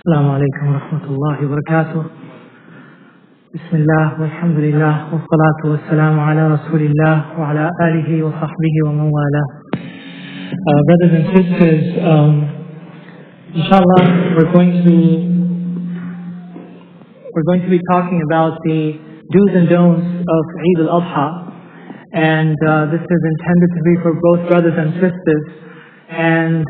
السلام عليكم ورحمة الله وبركاته. بسم الله والحمد لله والصلاة والسلام على رسول الله وعلى آله وصحبه ومن والاه. Brothers and sisters, inshallah, we're going to be talking about the do's and don'ts of Eid al-Adha, and this is intended to be for both brothers and sisters, and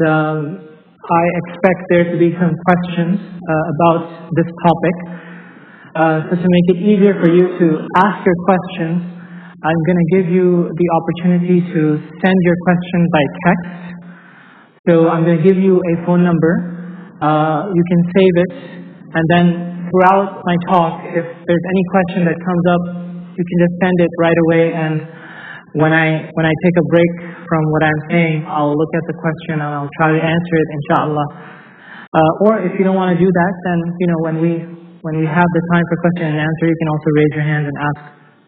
I expect there to be some questions about this topic. So to make it easier for you to ask your questions, I'm going to give you the opportunity to send your question by text. So I'm going to give you a phone number. You can save it, and then throughout my talk, if there's any question that comes up, you can just send it right away, and when I take a break from what I'm saying, I'll look at the question and I'll try to answer it, inshallah. Or if you don't want to do that, then when we have the time for question and answer, you can also raise your hand and ask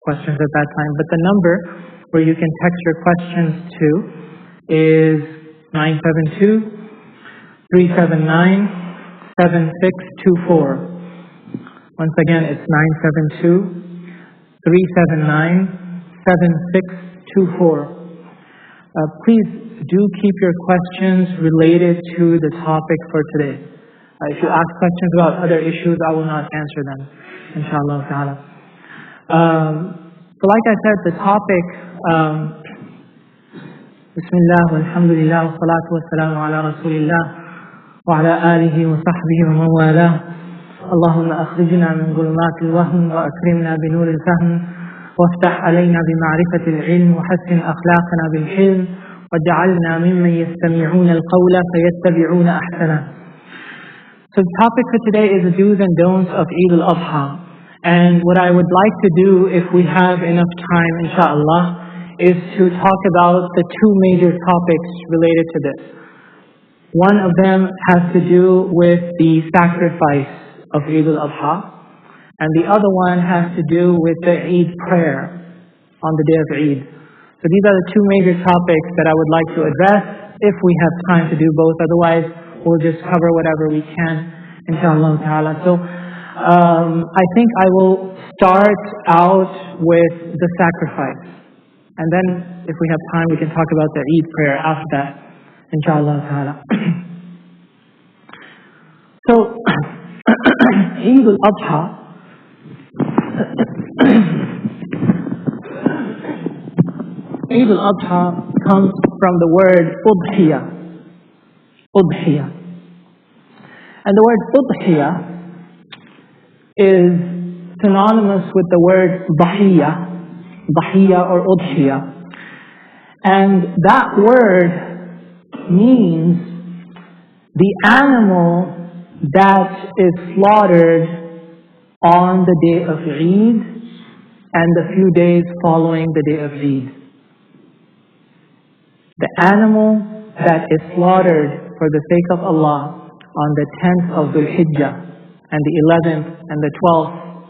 questions at that time. But the number where you can text your questions to is 972-379-7624. Once again, it's 972-379-7624. Please do keep your questions related to the topic for today. If you ask questions about other issues, I will not answer them, inshallah ta'ala. So like I said, the topic, Bismillah, walhamdulillah, wa salatu wa salamu ala rasulillah, wa ala alihi wa sahbihi wa man walah. اللهم أخرجنا من ظلمات الوهم وأكرمنا بنور الفهم وافتح علينا بمعرفة العلم وحسن أخلاقنا بالحلم واجعلنا ممن يستمعون القول فيتبعون أحسنه. So the topic for today is the do's and don'ts of Eid al-Adha. And what I would like to do, if we have enough time, inshallah, is to talk about the two major topics related to this. One of them has to do with the sacrifice of Eid al-Adha, and the other one has to do with the Eid prayer on the day of Eid. So these are the two major topics that I would like to address if we have time to do both. Otherwise, we'll just cover whatever we can, inshallah ta'ala. So I think I will start out with the sacrifice, and then if we have time, we can talk about the Eid prayer after that, inshallah ta'ala. So Eid al-Adha, Eid al-Adha comes from the word udhiyah. Udhiyah. And the word udhiyah is synonymous with the word dhahiyah or udhiyah. And that word means the animal that is slaughtered on the day of Eid and the few days following the day of Eid. The animal that is slaughtered for the sake of Allah on the 10th of Dhul Hijjah and the 11th and the 12th,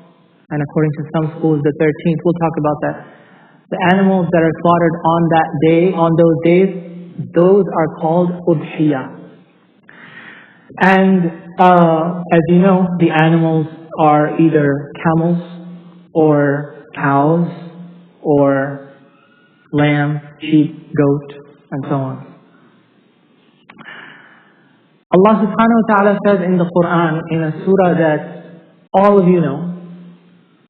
and according to some schools the 13th, we'll talk about that. The animals that are slaughtered on that day, on those days, those are called udhiyah. And as you know, the animals are either camels or cows or lamb, sheep, goat, and so on. Allah subhanahu wa ta'ala says in the Quran, in a surah that all of you know,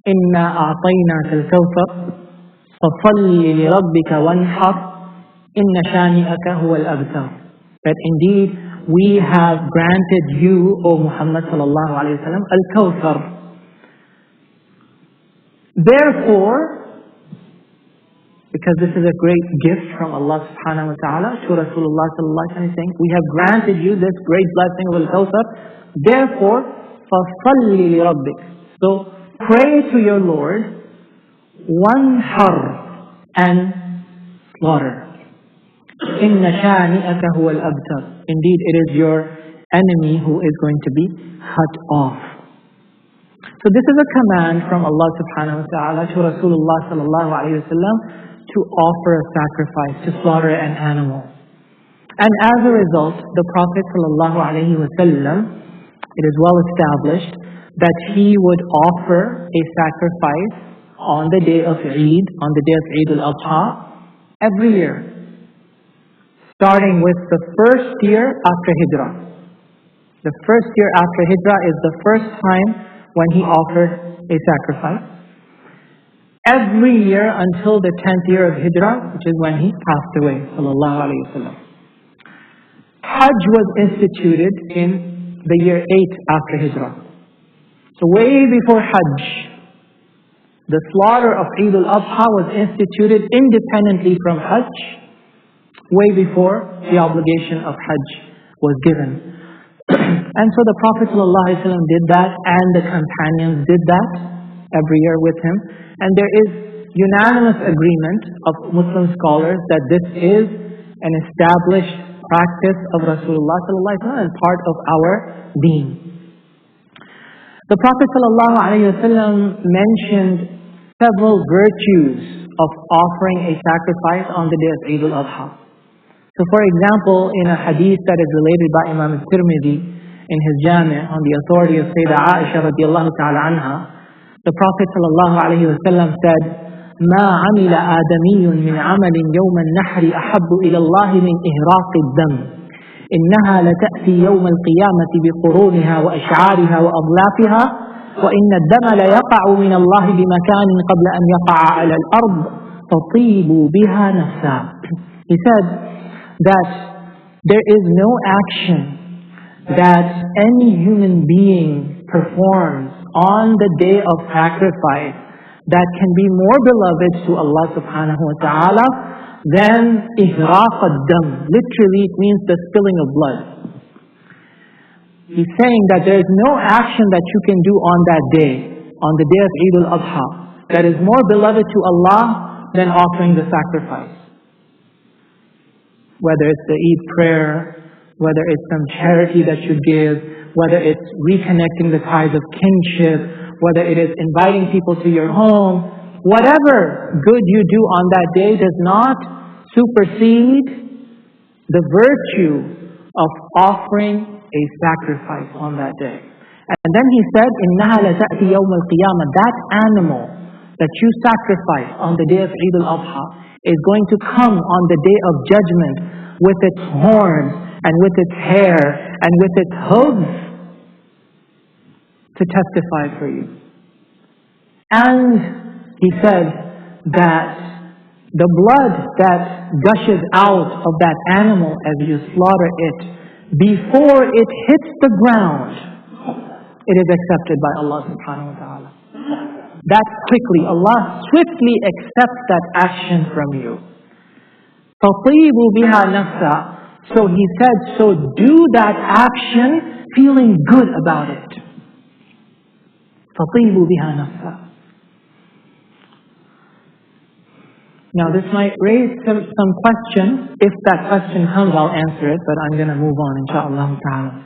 إِنَّا أَعْطَيْنَاكَ الْكَوْثَرَ فَصَلِّ لِرَبِّكَ وَانْحَرْ إِنَّ شَانِئَكَ هُوَ الْأَبْتَرُ. That indeed we have granted you, O Muhammad sallallahu alayhi wa sallam, al-Kawthar. Therefore, because this is a great gift from Allah subhanahu wa ta'ala to Rasulullah sallallahu alayhi wa sallam, saying, we have granted you this great blessing of al-Kawthar. Therefore, فَصَلِّ لِرَبِّكَ. So, pray to your Lord, وَانْحَرْ, and slaughter. إِنَّ شَانِئَكَ هُوَ الْأَبْتَرُ. Indeed, it is your enemy who is going to be cut off. So this is a command from Allah subhanahu wa ta'ala to Rasulullah sallallahu alayhi wa sallam to offer a sacrifice, to slaughter an animal. And as a result, the Prophet sallallahu alayhi wa sallam it is well established that he would offer a sacrifice on the day of Eid, on the day of Eid al-Adha, every year, starting with the first year after Hijrah. The first year after Hijrah is the first time when he offered a sacrifice. Every year until the 10th year of Hijrah, which is when he passed away, sallallahu alayhi wa sallam. Hajj was instituted in the year 8 after Hijrah. So way before Hajj, the slaughter of Eid al-Adha was instituted independently from Hajj, way before the obligation of Hajj was given. And so the Prophet ﷺ did that, and the companions did that every year with him. And there is unanimous agreement of Muslim scholars that this is an established practice of Rasulullah ﷺ and part of our deen. The Prophet ﷺ mentioned several virtues of offering a sacrifice on the day of Eid al-Adha. So for example, in a hadith that is related by Imam al-Tirmidhi in his Jami' on the authority of Sayyidah Aisha radiallahu ta'ala anha, the Prophet sallallahu alayhi wa sallam said, مَا عَمِلَ آدَمِيٌّ مِنْ عَمَلٍ يَوْمَ النَّحْرِ أَحَبُّ إِلَى اللَّهِ مِنْ إِهْرَاقِ الدَّمِ إِنَّهَا لَتَأْتِي يَوْمَ الْقِيَامَةِ بِقُرُونِهَا وَأَشْعَارِهَا وَأَضْلَافِهَا وَإِنَّ الدَّمَ لَيَقَعُ مِنَ اللَّهِ بِمَكَانٍ قَبْلَ أَنْ يَقَعَ عَلَى الْأَرْضِ فَطِيبُوا بِهَا نَفْسًا. He said that there is no action that any human being performs on the day of sacrifice that can be more beloved to Allah subhanahu wa ta'ala than ihraq ad-dam. Literally it means the spilling of blood. He's saying that there is no action that you can do on that day, on the day of Eid al-Adha, that is more beloved to Allah than offering the sacrifice. Whether it's the Eid prayer, whether it's some charity that you give, whether it's reconnecting the ties of kinship, whether it is inviting people to your home, whatever good you do on that day does not supersede the virtue of offering a sacrifice on that day. And then he said, إِنَّهَا لَتَأْتِي يَوْمَ الْقِيَامَةِ. That animal that you sacrifice on the day of Eid al-Adha is going to come on the day of judgment with its horns and with its hair and with its hooves to testify for you. And he said that the blood that gushes out of that animal as you slaughter it, before it hits the ground, it is accepted by Allah subhanahu wa ta'ala. That quickly, Allah swiftly accepts that action from you. فَطِيبُوا بِهَا نَفْسًا. So he said, so do that action feeling good about it. فَطِيبُوا بِهَا نَفْسًا. Now this might raise some questions. If that question comes, I'll answer it, but I'm going to move on, inshaAllah ta'ala.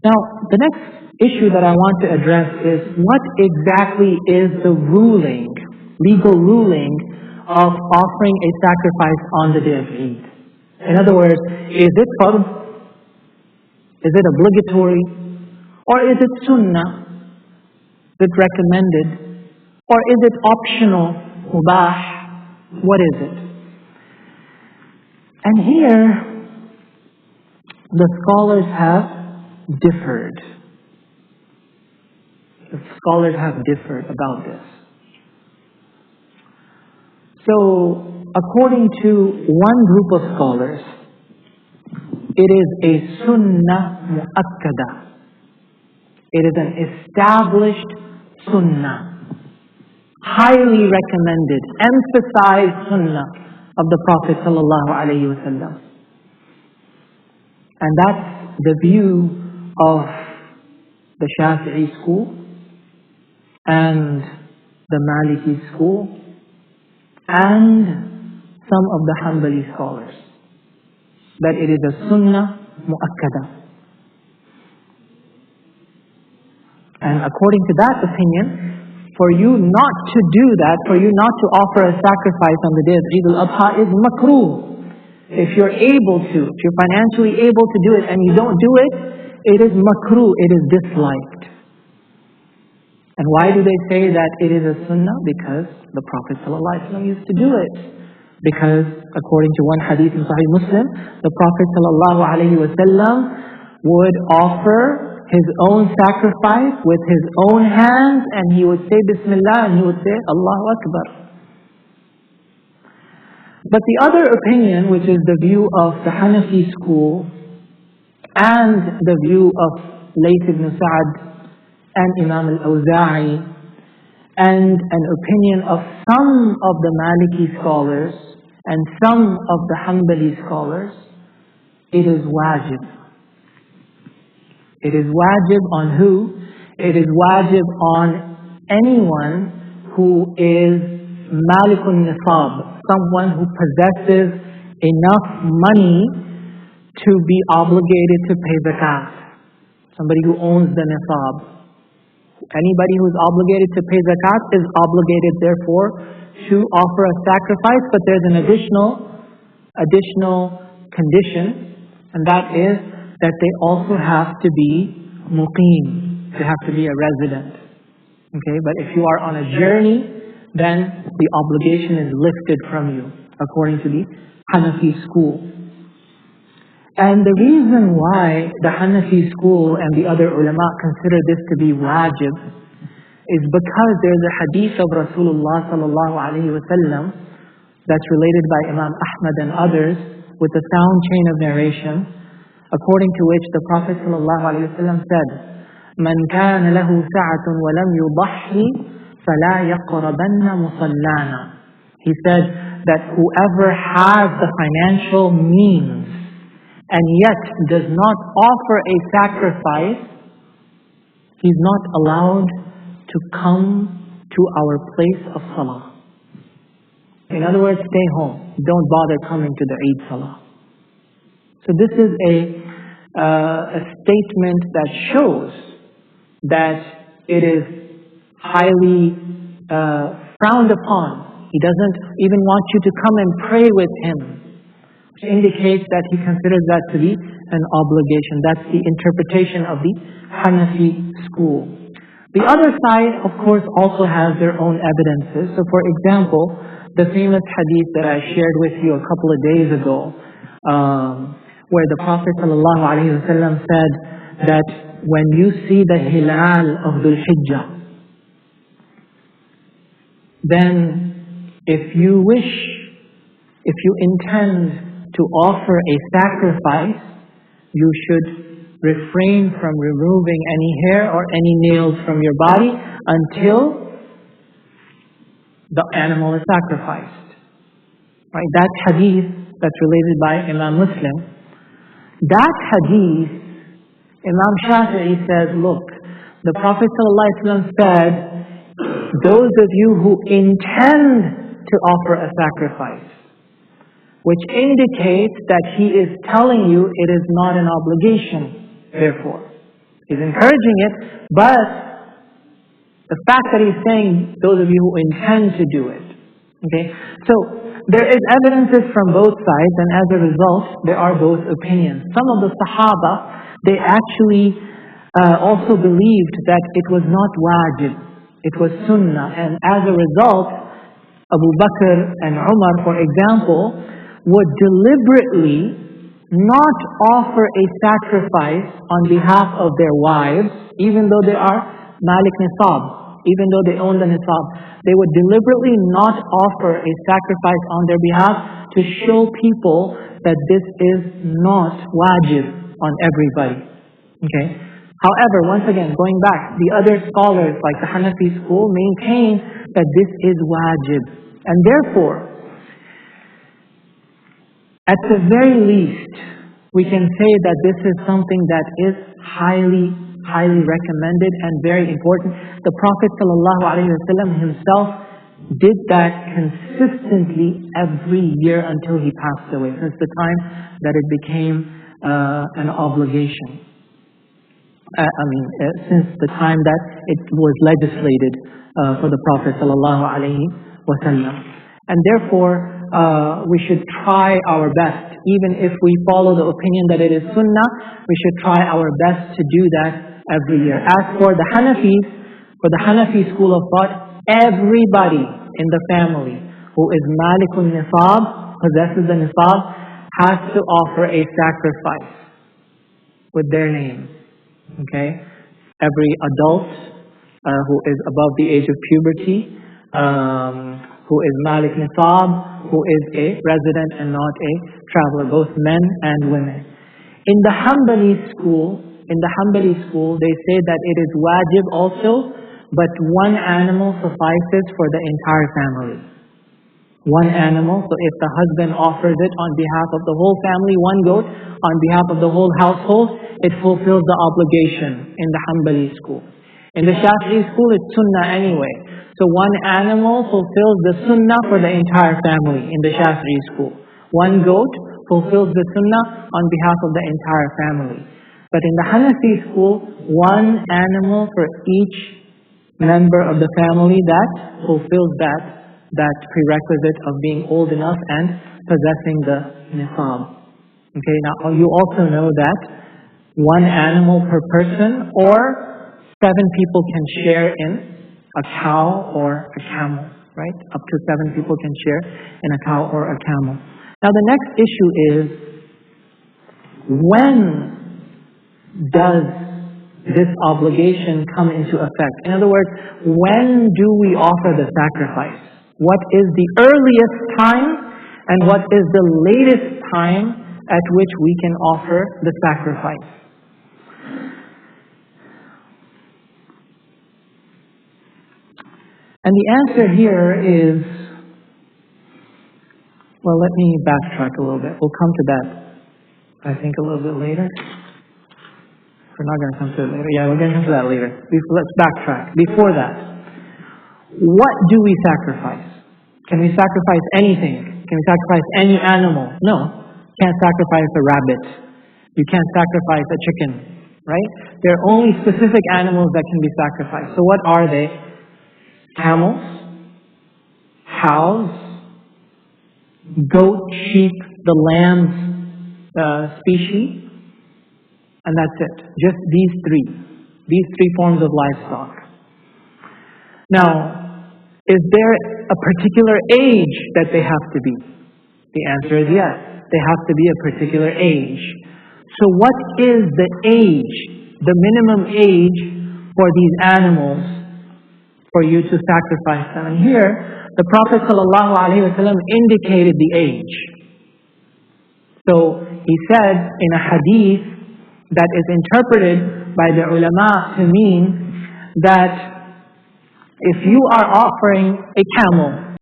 Now, the next issue that I want to address is what exactly is the ruling, legal ruling of offering a sacrifice on the day of Eid? In other words, is it fard? Is it obligatory? Or is it sunnah? Is it recommended? Or is it optional? Mubah? What is it? And here, the scholars have differed. The scholars have differed about this. So, according to one group of scholars, it is a sunnah mu'akkada. It is an established sunnah. Highly recommended, emphasized sunnah of the Prophet sallallahu alaihi wasallam. And that's the view of the Shafi'i school and the Maliki school and some of the Hanbali scholars, that it is a sunnah mu'akkada. And according to that opinion, for you not to do that, for you not to offer a sacrifice on the day of Eid al-Adha is makruh. If you're able to, if you're financially able to do it and you don't do it, It is makruh, it is disliked. And why do they say that it is a sunnah? Because the Prophet ﷺ used to do it. Because according to one hadith in Sahih Muslim, the Prophet ﷺ would offer his own sacrifice with his own hands, and he would say Bismillah, and he would say Allahu Akbar. But the other opinion, which is the view of the Hanafi school and the view of Layth ibn Sa'd and Imam al-Awza'i, and an opinion of some of the Maliki scholars and some of the Hanbali scholars, it is wajib. It is wajib on who? It is wajib on anyone who is Malikun Nisab, someone who possesses enough money to be obligated to pay zakat. Somebody who owns the Nisab. Anybody who is obligated to pay zakat is obligated, therefore, to offer a sacrifice. But there's an additional condition, and that is that they also have to be muqim. They have to be a resident. Okay, but if you are on a journey, then the obligation is lifted from you, according to the Hanafi school. And the reason why the Hanafi school and the other ulama consider this to be wajib is because there's a hadith of Rasulullah sallallahu alaihi wasallam that's related by Imam Ahmad and others with a sound chain of narration, according to which the Prophet sallallahu alaihi wasallam said, "Man kana lahu sa'atun wa lam yudahhi fala yaqrabanna musallana." He said that whoever has the financial means and yet does not offer a sacrifice, he's not allowed to come to our place of salah. In other words, stay home. Don't bother coming to the Eid salah. So this is a statement that shows that it is highly frowned upon. He doesn't even want you to come and pray with him, which indicates that he considers that to be an obligation. That's the interpretation of the Hanafi school. The other side, of course, also has their own evidences. So for example, the famous hadith that I shared with you a couple of days ago, where the Prophet ﷺ said that when you see the hilal of Dhul Hijjah, then if you intend to offer a sacrifice, you should refrain from removing any hair or any nails from your body until the animal is sacrificed. Right? That hadith that's related by Imam Muslim, that hadith, Imam Shafi'i says, look, the Prophet ﷺ said, those of you who intend to offer a sacrifice, which indicates that he is telling you it is not an obligation, therefore. He's encouraging it, but the fact that he's saying those of you who intend to do it. Okay? So, there is evidences from both sides, and as a result, there are both opinions. Some of the Sahaba, they actually also believed that it was not wajib, it was sunnah, and as a result, Abu Bakr and Umar, for example, would deliberately not offer a sacrifice on behalf of their wives, even though they are Malik Nisab, even though they own the Nisab. They would deliberately not offer a sacrifice on their behalf to show people that this is not wajib on everybody. Okay? However, once again, going back, the other scholars like the Hanafi school maintain that this is wajib. And therefore, at the very least, we can say that this is something that is highly recommended and very important. The Prophet ﷺ himself did that consistently every year until he passed away, since the time that it became an obligation. Since the time that it was legislated for the Prophet ﷺ. And therefore, we should try our best. Even if we follow the opinion that it is sunnah, we should try our best to do that every year. As for the Hanafi school of thought, everybody in the family who is Malikun Nisab, possesses the Nisab, has to offer a sacrifice with their name. Okay? Every adult who is above the age of puberty, who is Malik Nisab, who is a resident and not a traveler, both men and women. In the Hanbali school, they say that it is wajib also, but one animal suffices for the entire family. One animal, so if the husband offers it on behalf of the whole family, one goat, on behalf of the whole household, it fulfills the obligation in the Hanbali school. In the Shafi'i school, it's sunnah anyway. So one animal fulfills the sunnah for the entire family in the Shafi'i school. One goat fulfills the sunnah on behalf of the entire family. But in the Hanafi school, one animal for each member of the family that fulfills that prerequisite of being old enough and possessing the nisab. Okay, now you also know that one animal per person or 7 people can share in a cow or a camel, right? Up to 7 people can share in a cow or a camel. Now the next issue is, when does this obligation come into effect? In other words, when do we offer the sacrifice? What is the earliest time and what is the latest time at which we can offer the sacrifice? And the answer here is, well, let me backtrack a little bit. We'll come to that, I think, a little bit later. We're not going to come to it later. Yeah, we're going to come to that later. Let's backtrack. Before that, what do we sacrifice? Can we sacrifice anything? Can we sacrifice any animal? No. You can't sacrifice a rabbit. You can't sacrifice a chicken, right? There are only specific animals that can be sacrificed. So what are they? Camels, cows, goat, sheep, the lamb's species, and that's it. Just these three forms of livestock. Now, is there a particular age that they have to be? The answer is yes. They have to be a particular age. So what is the age, the minimum age for these animals for you to sacrifice them? And here, the Prophet ﷺ indicated the age. So he said in a hadith that is interpreted by the ulama to mean that if you are offering a camel,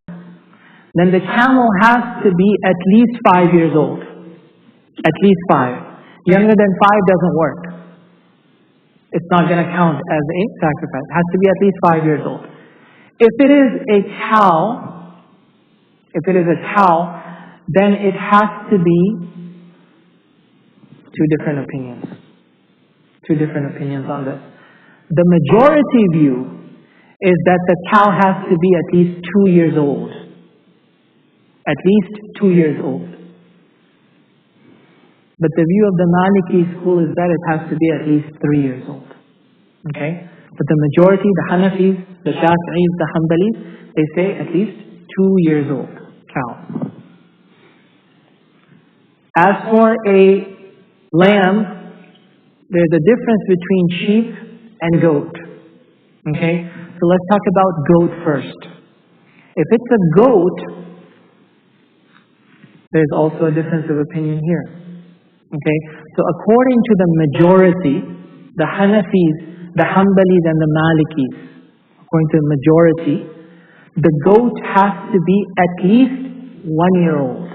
then the camel has to be at least 5 years old. At least 5. Younger than 5 doesn't work. It's not going to count as a sacrifice. It has to be at least 5 years old. If it is a cow, then it has to be two different opinions on this. The majority view is that the cow has to be at least 2 years old. At least 2 years old. But the view of the Maliki school is that it has to be at least 3 years old. Okay? But the majority, the Hanafis, the Shafi'is, the Hanbalis, they say at least 2 years old cow. As for a lamb, there's a difference between sheep and goat. Okay? So let's talk about goat first. If it's a goat, there's also a difference of opinion here. Okay? So according to the majority, the Hanafis, the Hanbalis and the Malikis, according to the majority, the goat has to be at least 1 year old.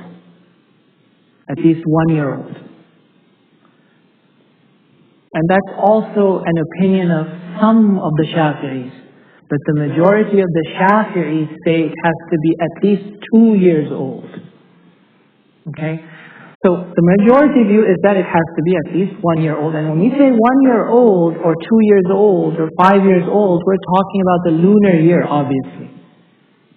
At least 1 year old. And that's also an opinion of some of the Shafi'is. But the majority of the Shafi'is say it has to be at least 2 years old. Okay? So the majority view is that it has to be at least 1 year old. And when we say 1 year old or 2 years old or 5 years old, we're talking about the lunar year, obviously.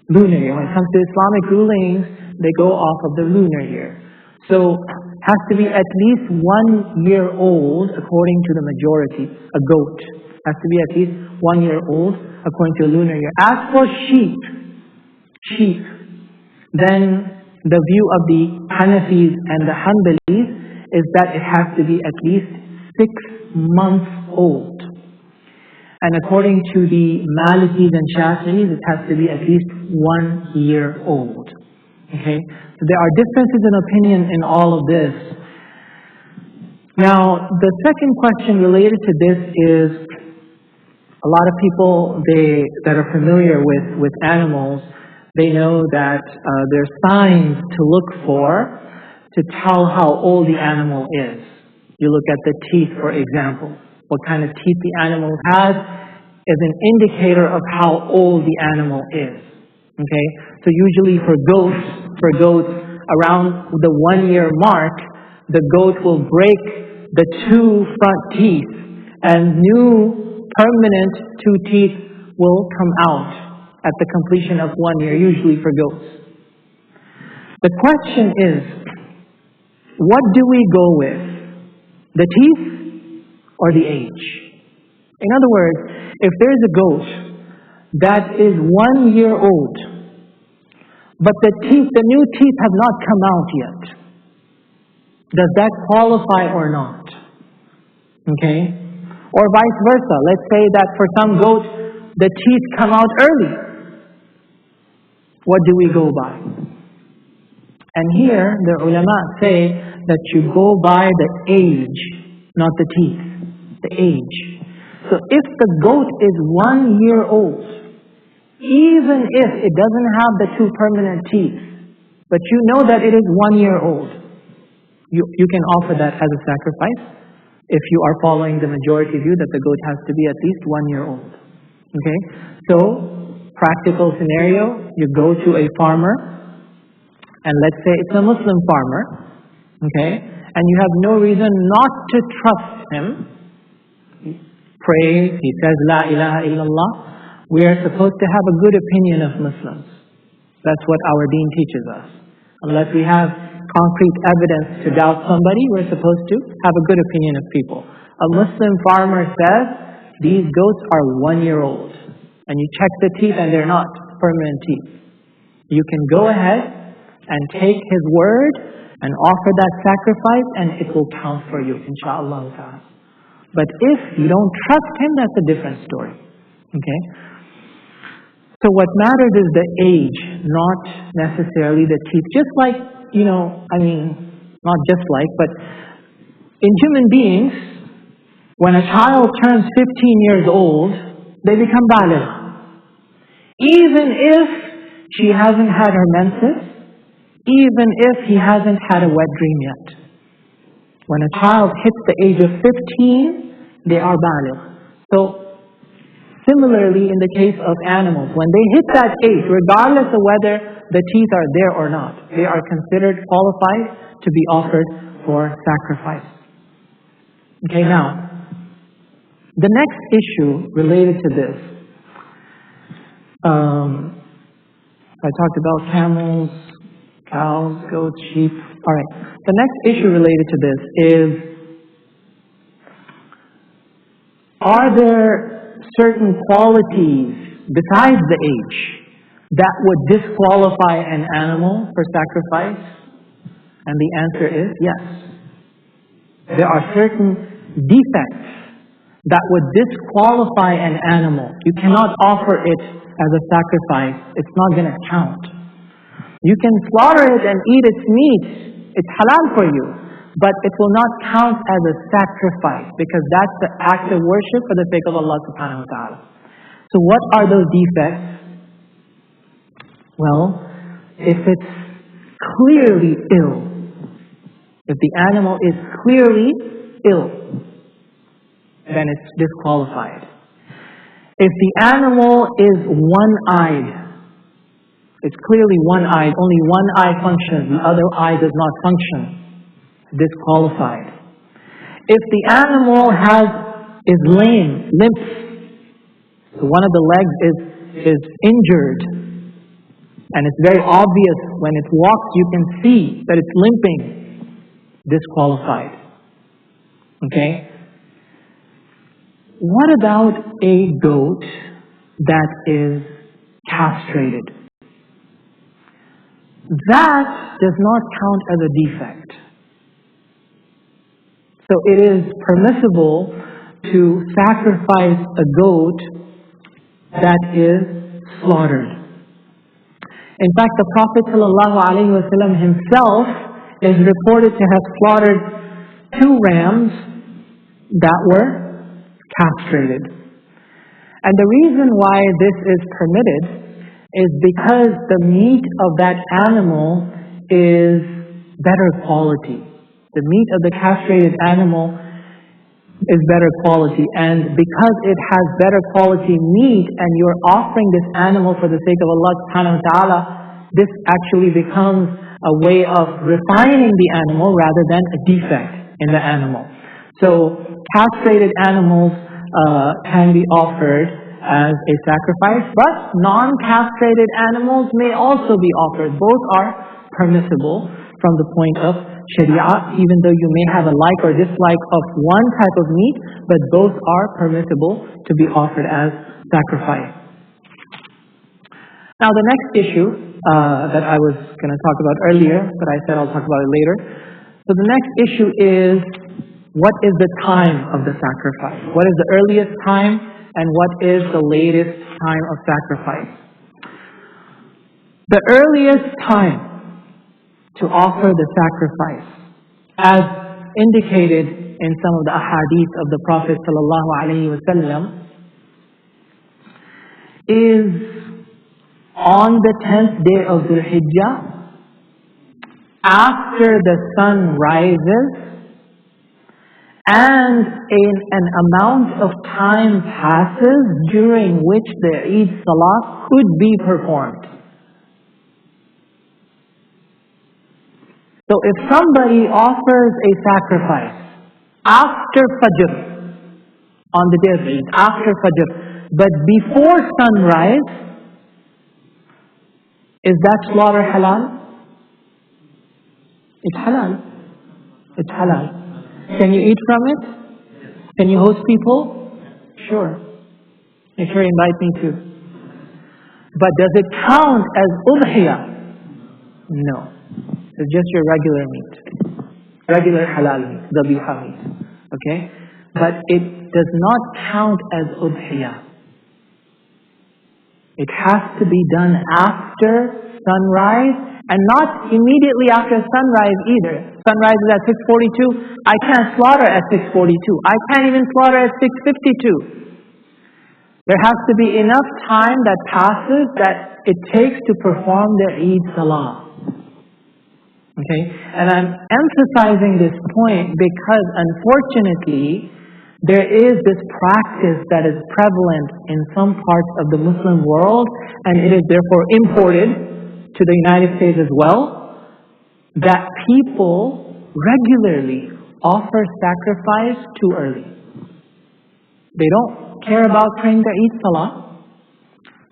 Lunar year. When it comes to Islamic rulings, they go off of the lunar year. So has to be at least 1 year old according to the majority. A goat has to be at least 1 year old according to a lunar year. As for sheep, then the view of the Hanafis and the Hanbalis is that it has to be at least 6 months old. And according to the Malikis and Shafi'is, it has to be at least 1 year old. Okay? So there are differences in opinion in all of this. Now, the second question related to this is, a lot of people that are familiar with animals, they know that there's signs to look for to tell how old the animal is. You look at the teeth, for example. What kind of teeth the animal has is an indicator of how old the animal is. Okay? So usually for goats, around the 1 year mark, the goat will break the 2 front teeth and new permanent 2 teeth will come out at the completion of 1 year, usually for goats. The question is, what do we go with? The teeth or the age? In other words, if there's a goat that is 1 year old, but the new teeth have not come out yet, does that qualify or not? Okay? Or vice versa. Let's say that for some goats, the teeth come out early. What do we go by? And here, the ulama say that you go by the age, not the teeth. The age. So if the goat is 1 year old, even if it doesn't have the 2 permanent teeth, but you know that it is 1 year old, you can offer that as a sacrifice if you are following the majority view that the goat has to be at least 1 year old. Okay? So, practical scenario, you go to a farmer, and let's say it's a Muslim farmer, okay, and you have no reason not to trust him. He prays, he says, La ilaha illallah. We are supposed to have a good opinion of Muslims. That's what our deen teaches us. Unless we have concrete evidence to doubt somebody, we're supposed to have a good opinion of people. A Muslim farmer says, these goats are 1 year old. And you check the teeth and they're not permanent teeth. You can go ahead and take his word and offer that sacrifice and it will count for you, inshaAllah. But if you don't trust him, that's a different story. Okay? So what matters is the age, not necessarily the teeth. Just like, not just like, but in human beings, when a child turns 15 years old, they become baligh. Even if she hasn't had her menses, even if he hasn't had a wet dream yet. When a child hits the age of 15, they are baligh. So, similarly in the case of animals, when they hit that age, regardless of whether the teeth are there or not, they are considered qualified to be offered for sacrifice. Okay, now, the next issue related to this, I talked about camels, cows, goats, sheep. Alright, the next issue related to this is, are there certain qualities besides the age that would disqualify an animal for sacrifice? And the answer is yes. There are certain defects that would disqualify an animal. You cannot offer it as a sacrifice. It's not going to count. You can slaughter it and eat its meat. It's halal for you. But it will not count as a sacrifice because that's the act of worship for the sake of Allah subhanahu wa ta'ala. So what are those defects? Well, if it's clearly ill, if the animal is clearly ill, then it's disqualified. If the animal is one-eyed, it's clearly one-eyed, only one eye functions, the other eye does not function, disqualified. If the animal is lame, limps, so one of the legs is injured, and it's very obvious when it walks, you can see that it's limping, disqualified. Okay? What about a goat that is castrated? That does not count as a defect. So it is permissible to sacrifice a goat that is slaughtered. In fact, the Prophet ﷺ himself is reported to have slaughtered 2 rams that were castrated. And the reason why this is permitted is because the meat of that animal is better quality. The meat of the castrated animal is better quality, and because it has better quality meat and you're offering this animal for the sake of Allah subhanahu wa ta'ala, this actually becomes a way of refining the animal rather than a defect in the animal. So castrated animals can be offered as a sacrifice, but non-castrated animals may also be offered. Both are permissible from the point of Sharia, even though you may have a like or dislike of one type of meat, but both are permissible to be offered as sacrifice. Now the next issue that I was going to talk about earlier, but I said I'll talk about it later. So the next issue is, what is the time of the sacrifice? What is the earliest time and what is the latest time of sacrifice? The earliest time to offer the sacrifice, as indicated in some of the ahadith of the Prophet ﷺ, is on the 10th day of Dhul Hijjah, after the sun rises, and an amount of time passes during which the Eid Salah could be performed. So if somebody offers a sacrifice after Fajr, on the day of Eid, after Fajr, but before sunrise, is that slaughter halal? It's halal. It's halal. Can you eat from it? Can you host people? Sure. Make sure you invite me too. But does it count as udhiyah? No. It's just your regular meat. Regular halal meat, dhabiha meat. Okay? But it does not count as udhiyah. It has to be done after sunrise, and not immediately after sunrise either. Sunrise is at 6:42. I can't slaughter at 6:42. I can't even slaughter at 6:52. There has to be enough time that passes that it takes to perform the Eid Salah. Okay? And I'm emphasizing this point because unfortunately there is this practice that is prevalent in some parts of the Muslim world, and it is therefore imported to the United States as well, that people regularly offer sacrifice too early. They don't care about praying the Eid Salah,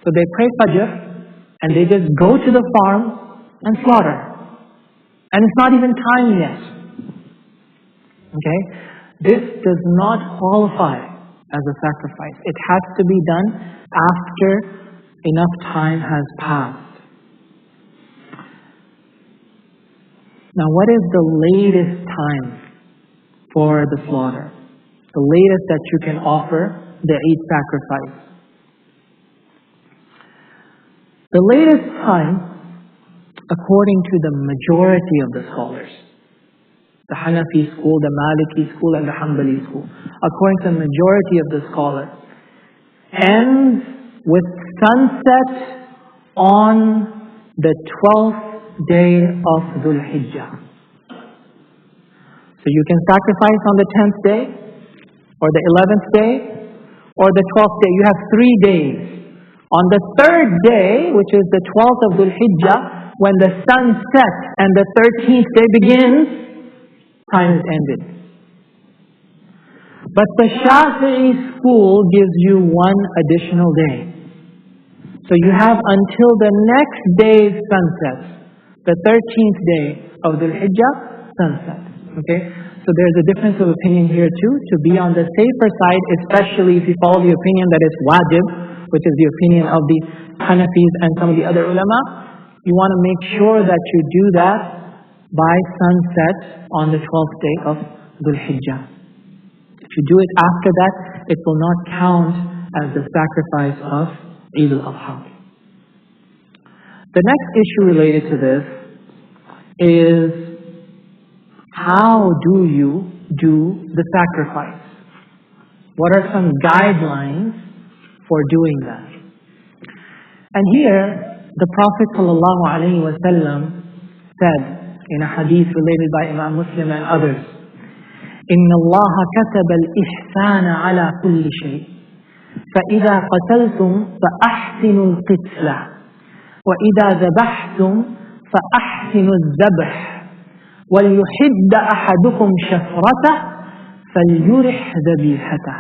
so they pray Fajr and they just go to the farm and slaughter. And it's not even time yet. Okay? This does not qualify as a sacrifice. It has to be done after enough time has passed. Now, what is the latest time for the slaughter? The latest that you can offer the Eid sacrifice. The latest time, according to the majority of the scholars, the Hanafi school, the Maliki school, and the Hanbali school, according to the majority of the scholars, ends with sunset on the 12th day of Dhul Hijjah. So you can sacrifice on the 10th day, or the 11th day, or the 12th day. You have 3 days. On the 3rd day, which is the 12th of Dhul Hijjah, when the sun sets and the 13th day begins, time is ended. But the Shafi'i school gives you 1 additional day. So you have until the next day's sunset, the 13th day of Dhul Hijjah sunset. Okay? So there's a difference of opinion here too, to be on the safer side, especially if you follow the opinion that it's wajib, which is the opinion of the Hanafis and some of the other ulama. You want to make sure that you do that by sunset on the 12th day of Dhul Hijjah. If you do it after that, it will not count as the sacrifice of Eid al-Adha. The next issue related to this is, how do you do the sacrifice? What are some guidelines for doing that? And here, the Prophet ﷺ said in a hadith related by Imam Muslim and others, إِنَّ اللَّهَ كَتَبَ الْإِحْسَانَ عَلَى كُلِّ شَيْءٍ فَإِذَا قَتَلْتُمْ فَأَحْسِنُوا الْقِتْلَ وَإِذَا ذَبَحْتُمْ فَأَحْسِنُوا الذَّبْحَ وَلْيُحِدَّ أَحَدُكُمْ شَفْرَتَهُ فَلْيُرِحْ ذَبِيحَتَهُ.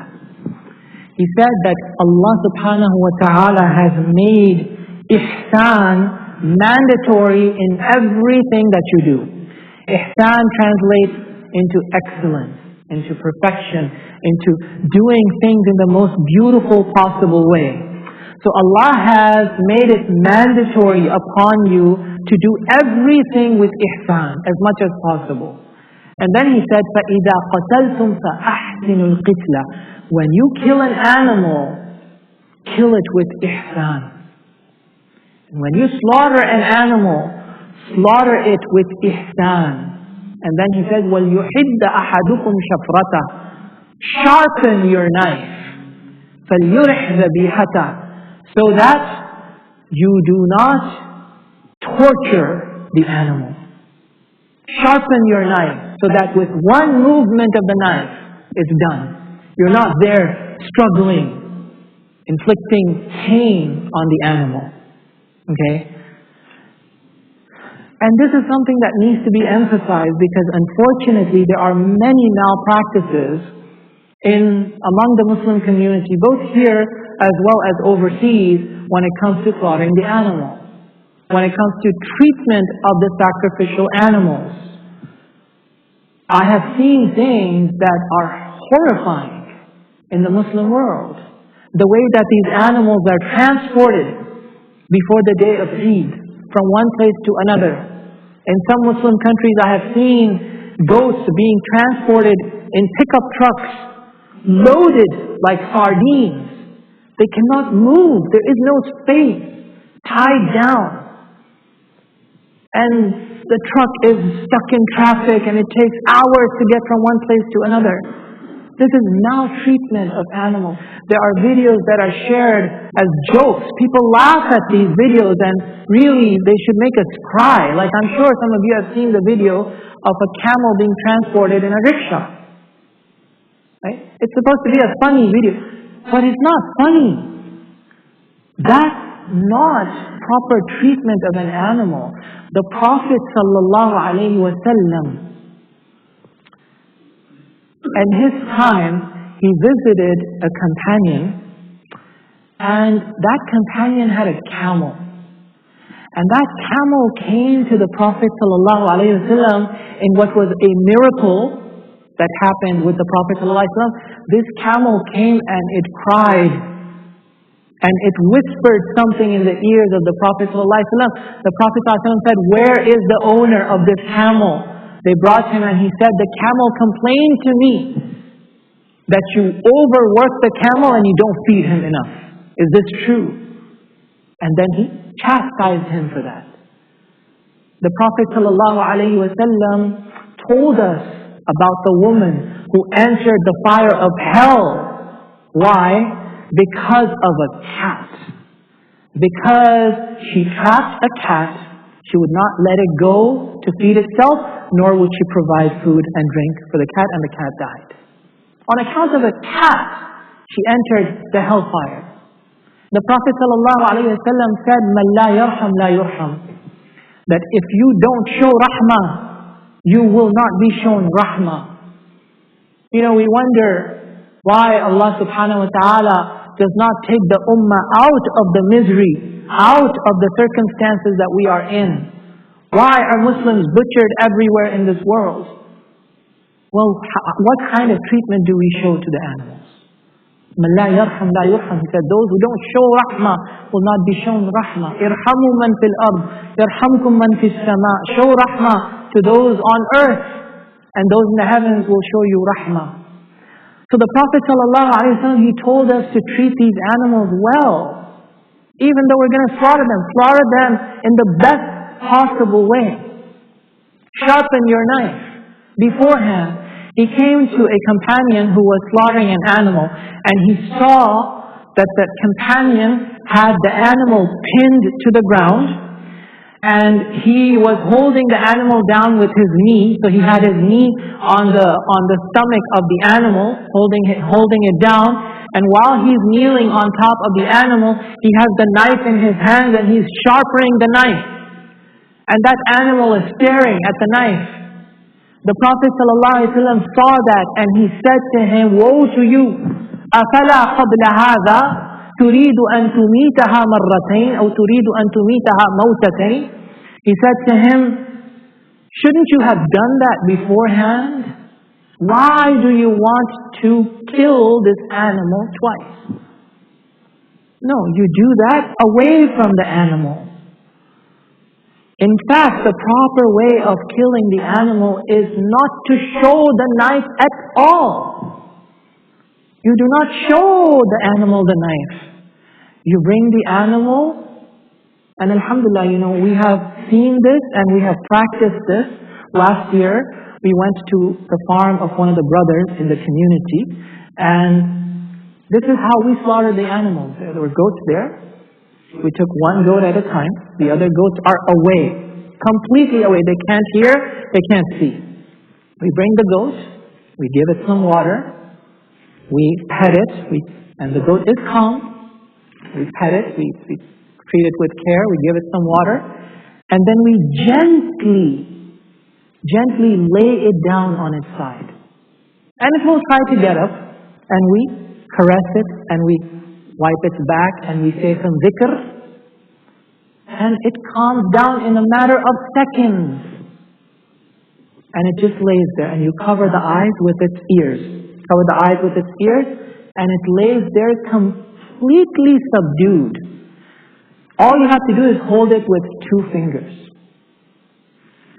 He said that Allah subhanahu wa ta'ala has made ihsan mandatory in everything that you do. Ihsan translates into excellence, into perfection, into doing things in the most beautiful possible way. So Allah has made it mandatory upon you to do everything with ihsan as much as possible. And then he said, فَإِذَا قَتَلْتُمْ فَأَحْسِنُوا الْقِتْلَ. When you kill an animal, kill it with ihsan. And when you slaughter an animal, slaughter it with ihsan. And then he said, وَلْيُحِدَّ أَحَدُكُمْ شَفْرَتَهُ. Sharpen your knife. فَلْيُرِحْ ذَبِيحَتَهُ. So that you do not torture the animal. Sharpen your knife so that with one movement of the knife, it's done. You're not there struggling, inflicting pain on the animal. Okay? And this is something that needs to be emphasized, because unfortunately there are many malpractices among the Muslim community, both here as well as overseas, when it comes to slaughtering the animal, when it comes to treatment of the sacrificial animals. I have seen things that are horrifying in the Muslim world. The way that these animals are transported before the day of Eid from one place to another. In some Muslim countries I have seen goats being transported in pickup trucks, loaded like sardines. They cannot move. There is no space, tied down. And the truck is stuck in traffic and it takes hours to get from one place to another. This is maltreatment of animals. There are videos that are shared as jokes. People laugh at these videos and really they should make us cry. Like, I'm sure some of you have seen the video of a camel being transported in a rickshaw. Right? It's supposed to be a funny video, but it's not funny. That's not proper treatment of an animal. The Prophet ﷺ, in his time, he visited a companion, and that companion had a camel. And that camel came to the Prophet ﷺ in what was a miracle that happened with the Prophet ﷺ. This camel came and it cried, and it whispered something in the ears of the Prophet ﷺ. The Prophet ﷺ said, "Where is the owner of this camel?" They brought him and he said, "The camel complained to me that you overwork the camel and you don't feed him enough. Is this true?" And then he chastised him for that. The Prophet ﷺ told us about the woman who entered the fire of hell. Why? Because of a cat. Because she trapped a cat, she would not let it go to feed itself, nor would she provide food and drink for the cat, and the cat died. On account of a cat, she entered the hellfire. The Prophet ﷺ said, "Man la yarham la yurham." That if you don't show rahmah, you will not be shown rahmah. You know, we wonder why Allah subhanahu wa ta'ala does not take the ummah out of the misery, out of the circumstances that we are in. Why are Muslims butchered everywhere in this world? Well, what kind of treatment do we show to the animals? Man la yarham la yurham. He said, those who don't show rahmah will not be shown rahmah. Irhamu man fil ard, yarhamkum man fis sama. Show rahmah to those on earth, and those in the heavens will show you rahmah. So the Prophet ﷺ, he told us to treat these animals well. Even though we're going to slaughter them in the best possible way. Sharpen your knife beforehand. He came to a companion who was slaughtering an animal, and he saw that the companion had the animal pinned to the ground, and he was holding the animal down with his knee. So he had his knee on the stomach of the animal, holding it down. And while he's kneeling on top of the animal, he has the knife in his hand and he's sharpening the knife. And that animal is staring at the knife. The Prophet ﷺ saw that, and he said to him, "Woe to you! أَفَلَا قَبْلَ هَذَا تُرِيدُ أَن تُمِيتَهَا مَرَّتَيْنِ أَوْ تُرِيدُ أَن تُمِيتَهَا مَوْتَتَيْنِ." He said to him, "Shouldn't you have done that beforehand? Why do you want to kill this animal twice? No, you do that away from the animal. In fact, the proper way of killing the animal is not to show the knife at all. You do not show the animal the knife. You bring the animal, and alhamdulillah, we have seen this and we have practiced this. Last year, we went to the farm of one of the brothers in the community, and this is how we slaughtered the animals. There were goats there. We took one goat at a time. The other goats are away, completely away. They can't hear, they can't see. We bring the goat, we give it some water, we pet it, and the goat is calm. We pet it, we treat it with care, we give it some water, and then we gently lay it down on its side. And it will try to get up, and we caress it, and we wipe its back, and we say some dhikr, and it calms down in a matter of seconds. And it just lays there, and you cover the eyes with its ears. Cover the eyes with its ears, and it lays there completely subdued. All you have to do is hold it with 2 fingers.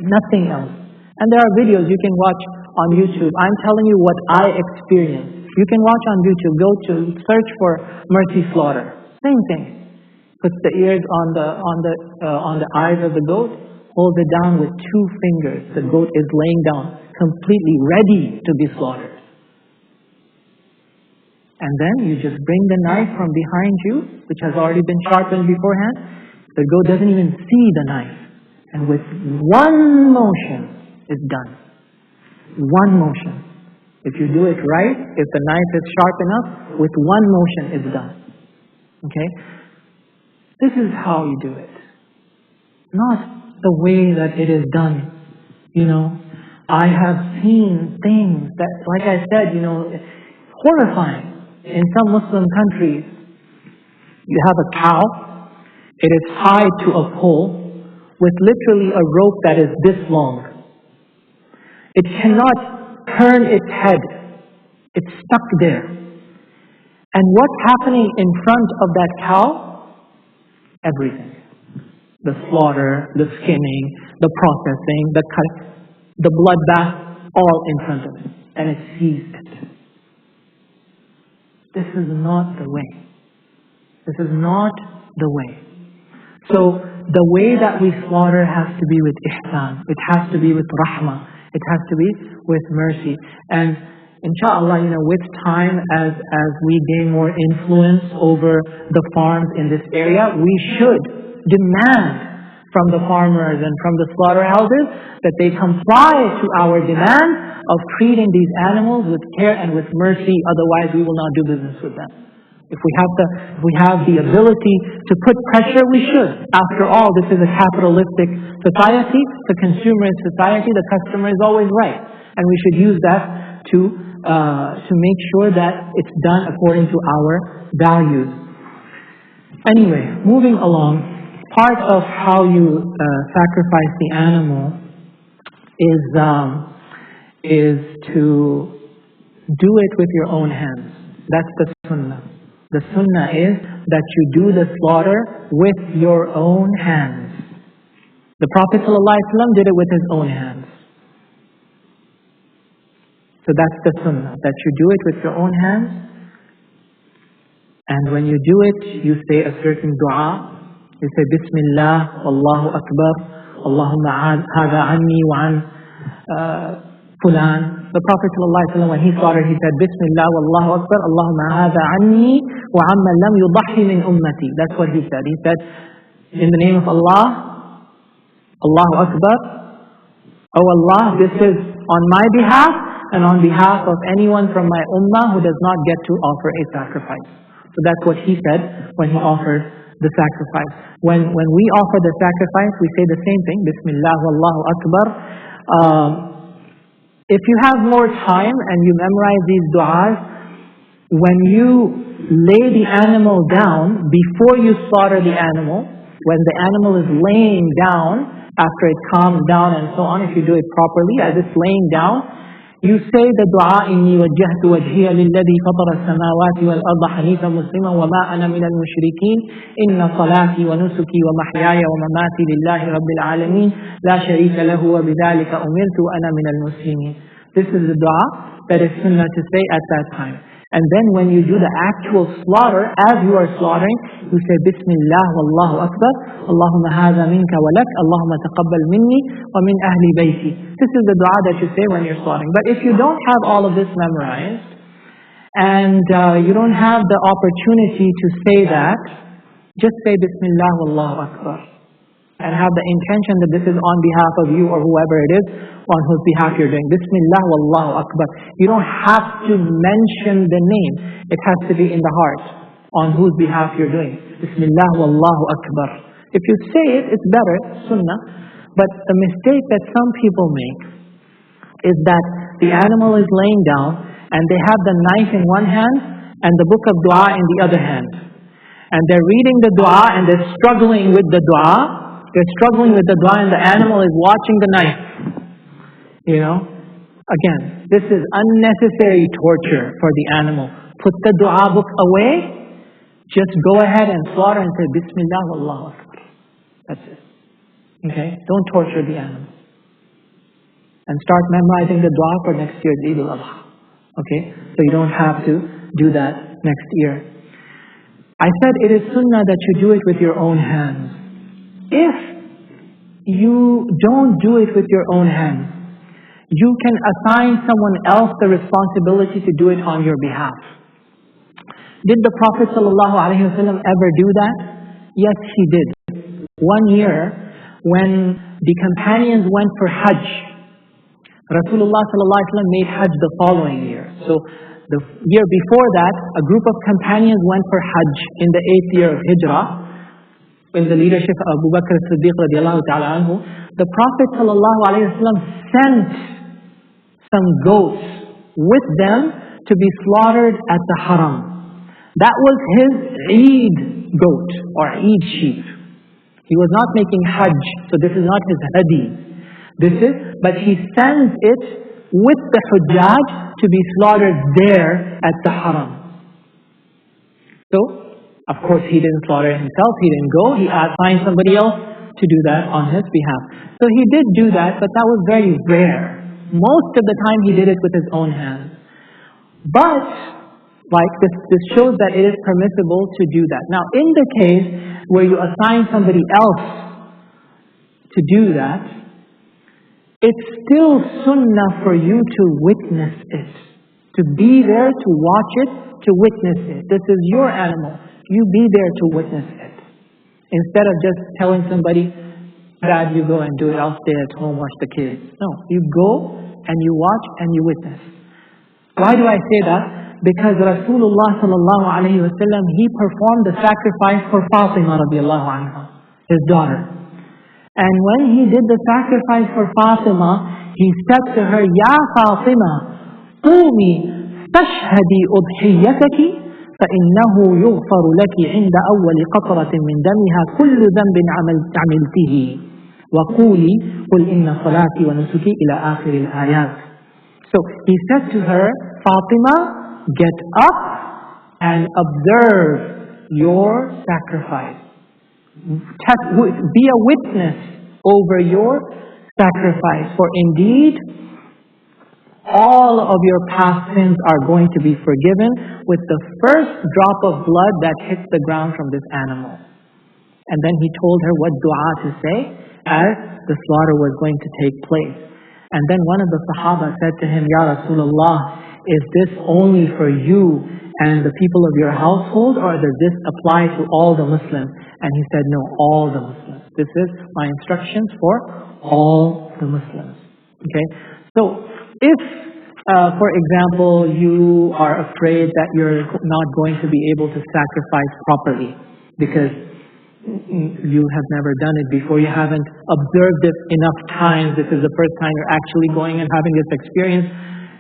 Nothing else. And there are videos you can watch on YouTube. I'm telling you what I experienced. You can watch on YouTube. Go to search for Mercy Slaughter. Same thing. Puts the ears on the eyes of the goat, holds it down with 2 fingers. The goat is laying down, completely ready to be slaughtered. And then you just bring the knife from behind you, which has already been sharpened beforehand. The goat doesn't even see the knife. And with one motion, it's done. One motion. If you do it right, if the knife is sharp enough, with one motion it's done. Okay? This is how you do it. Not the way that it is done. I have seen things that, like I said, horrifying. In some Muslim countries, you have a cow, it is tied to a pole with literally a rope that is this long. It cannot turn its head. It's stuck there. And what's happening in front of that cow? Everything. The slaughter, the skinning, the processing, the cut, the bloodbath, all in front of it. And it sees it. This is not the way. This is not the way. So the way that we slaughter has to be with ihsan. It has to be with rahmah. It has to be with mercy. And inshallah, with time, as we gain more influence over the farms in this area, we should demand from the farmers and from the slaughterhouses that they comply to our demand of treating these animals with care and with mercy. Otherwise, we will not do business with them. If we have the ability to put pressure, we should. After all, this is a capitalistic society, it's a consumerist society. The customer is always right, and we should use that to to make sure that it's done according to our values. Anyway, moving along, part of how you sacrifice the animal is to do it with your own hands. That's the sunnah. The sunnah is that you do the slaughter with your own hands. The Prophet ﷺ did it with his own hands. So that's the sunnah, that you do it with your own hands. And when you do it, you say a certain dua. You say, Bismillah, Allahu Akbar, Allahumma hadha anni wa an fulan. The Prophet ﷺ, when he slaughtered, he said, Bismillah, Wallahu Akbar, Allahumma hadha anni wa amman lam yudahi min ummati. That's what he said. He said, in the name of Allah, Allahu Akbar, oh Allah, this is on my behalf and on behalf of anyone from my ummah who does not get to offer a sacrifice. So that's what he said when he offered the sacrifice. When we offer the sacrifice, we say the same thing, Bismillah, Wallahu Akbar. If you have more time and you memorize these du'as, when you lay the animal down, before you slaughter the animal, when the animal is laying down, after it calms down and so on, if you do it properly, as it's laying down, you say the dua, إِنِّي وَجَّهْتُ وَجْهِيَ لِلَّذِي فَطَرَ السَّمَاوَاتِ وَالْأَرْضَ حَنِيفًا مُسْلِمًا وَمَا أَنَا مِنَ الْمُشْرِكِينَ إِنَّ صَلَاتِي وَنُسُكِي وَمَحْيَايَ وَمَمَاتِي لِلَّهِ رَبِّ الْعَالَمِينَ لَا شَرِيكَ لَهُ وَبِذَلِكَ أُمِرْتُ وَأَنَا مِنَ الْمُسْلِمِينَ. This is the dua that is sunnah to say at that time. And then when you do the actual slaughter, as you are slaughtering, you say Bismillah Wallahu Akbar, Allahumma hadha minka wa lak, Allahumma taqabbal minni wa min ahli bayti. This is the dua that you say when you're slaughtering. But if you don't have all of this memorized, and you don't have the opportunity to say that, just say Bismillah Wallahu Akbar. And have the intention that this is on behalf of you or whoever it is on whose behalf you're doing. Bismillah Wallahu Akbar. You don't have to mention the name. It has to be in the heart on whose behalf you're doing. Bismillah Wallahu Akbar. If you say it, it's better, sunnah. But the mistake that some people make is that the animal is laying down and they have the knife in one hand and the book of dua in the other hand. And they're reading the dua and they're struggling with the dua. They're struggling with the dua and the animal is watching the knife. You know? Again, this is unnecessary torture for the animal. Put the dua book away. Just go ahead and slaughter and say Bismillah Wallahu Akbar. That's it. Okay? Don't torture the animal. And start memorizing the dua for next year's Eid al-Adha. Okay? So you don't have to do that next year. I said it is sunnah that you do it with your own hands. If you don't do it with your own hands, you can assign someone else the responsibility to do it on your behalf. Did the Prophet ﷺ ever do that? Yes, he did. One year, when the companions went for Hajj, Rasulullah ﷺ made Hajj the following year. So the year before that, a group of companions went for Hajj in the 8th year of Hijrah, in the leadership of Abu Bakr as-Siddiq radiallahu ta'ala anhu. The Prophet ﷺ sent some goats with them to be slaughtered at the Haram. That was his Eid goat or Eid sheep. He was not making Hajj, so this is not his hadi. But he sends it with the Hujjaj to be slaughtered there at the Haram. So, of course, he didn't slaughter himself, he didn't go, he assigned somebody else to do that on his behalf. So he did do that, but that was very rare. Most of the time he did it with his own hands. But, like this shows that it is permissible to do that. Now, in the case where you assign somebody else to do that, it's still sunnah for you to witness it. To be there, to watch it, to witness it. This is your animal. You be there to witness it. Instead of just telling somebody, Dad, you go and do it, I'll stay at home, watch the kids. No, you go and you watch and you witness. Why do I say that? Because Rasulullah sallallahu alayhi wa sallam, he performed the sacrifice for Fatima radiallahu anha, his daughter. And when he did the sacrifice for Fatima, he said to her, Ya Fatima, قومي فاشهدي أضحيتك فإنه يغفر لك عند أول قطرة من دمها كل ذنب عملته وقولي قل إن صلاتي ونسكي إلى آخر الآيات. So he said to her, Fatima, get up and observe your sacrifice. Be a witness over your sacrifice, for indeed all of your past sins are going to be forgiven with the first drop of blood that hits the ground from this animal. And then he told her what dua to say as the slaughter was going to take place. And then one of the Sahaba said to him, Ya Rasulullah, is this only for you and the people of your household, or does this apply to all the Muslims? And he said, no, all the Muslims. This is my instructions for all the Muslims. Okay? So, if, for example, you are afraid that you're not going to be able to sacrifice properly because you have never done it before, you haven't observed it enough times, this is the first time you're actually going and having this experience,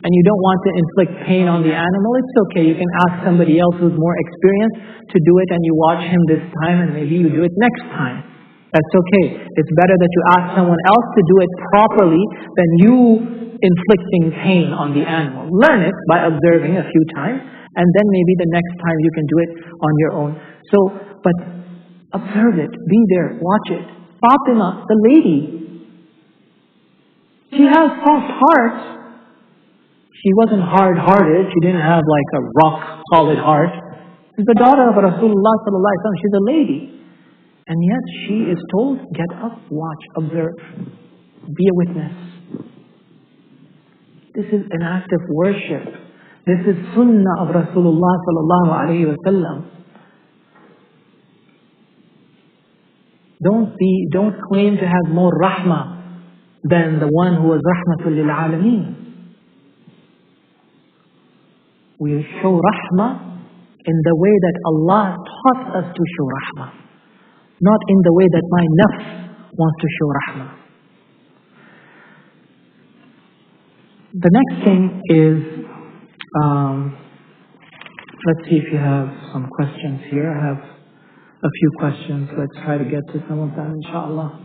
and you don't want to inflict pain on the animal, it's okay. You can ask somebody else who's more experienced to do it, and you watch him this time, and maybe you do it next time. That's okay. It's better that you ask someone else to do it properly than you inflicting pain on the animal. Learn it by observing a few times, and then maybe the next time you can do it on your own. So, but observe it, be there, watch it. Fatima, the lady, she has soft heart. She wasn't hard-hearted. She didn't have like a rock-solid heart. She's the daughter of Rasulullah sallallahu alaihi wasallam. She's a lady. And yet she is told, get up, watch, observe, be a witness. This is an act of worship. This is sunnah of Rasulullah sallallahu alaihi wasallam. Don't claim to have more rahmah than the one who was rahmatul lil alameen. We show rahmah in the way that Allah taught us to show rahmah, not in the way that my nafs wants to show rahmah. The next thing is, let's see if you have some questions here. I have a few questions. Let's try to get to some of them, inshallah.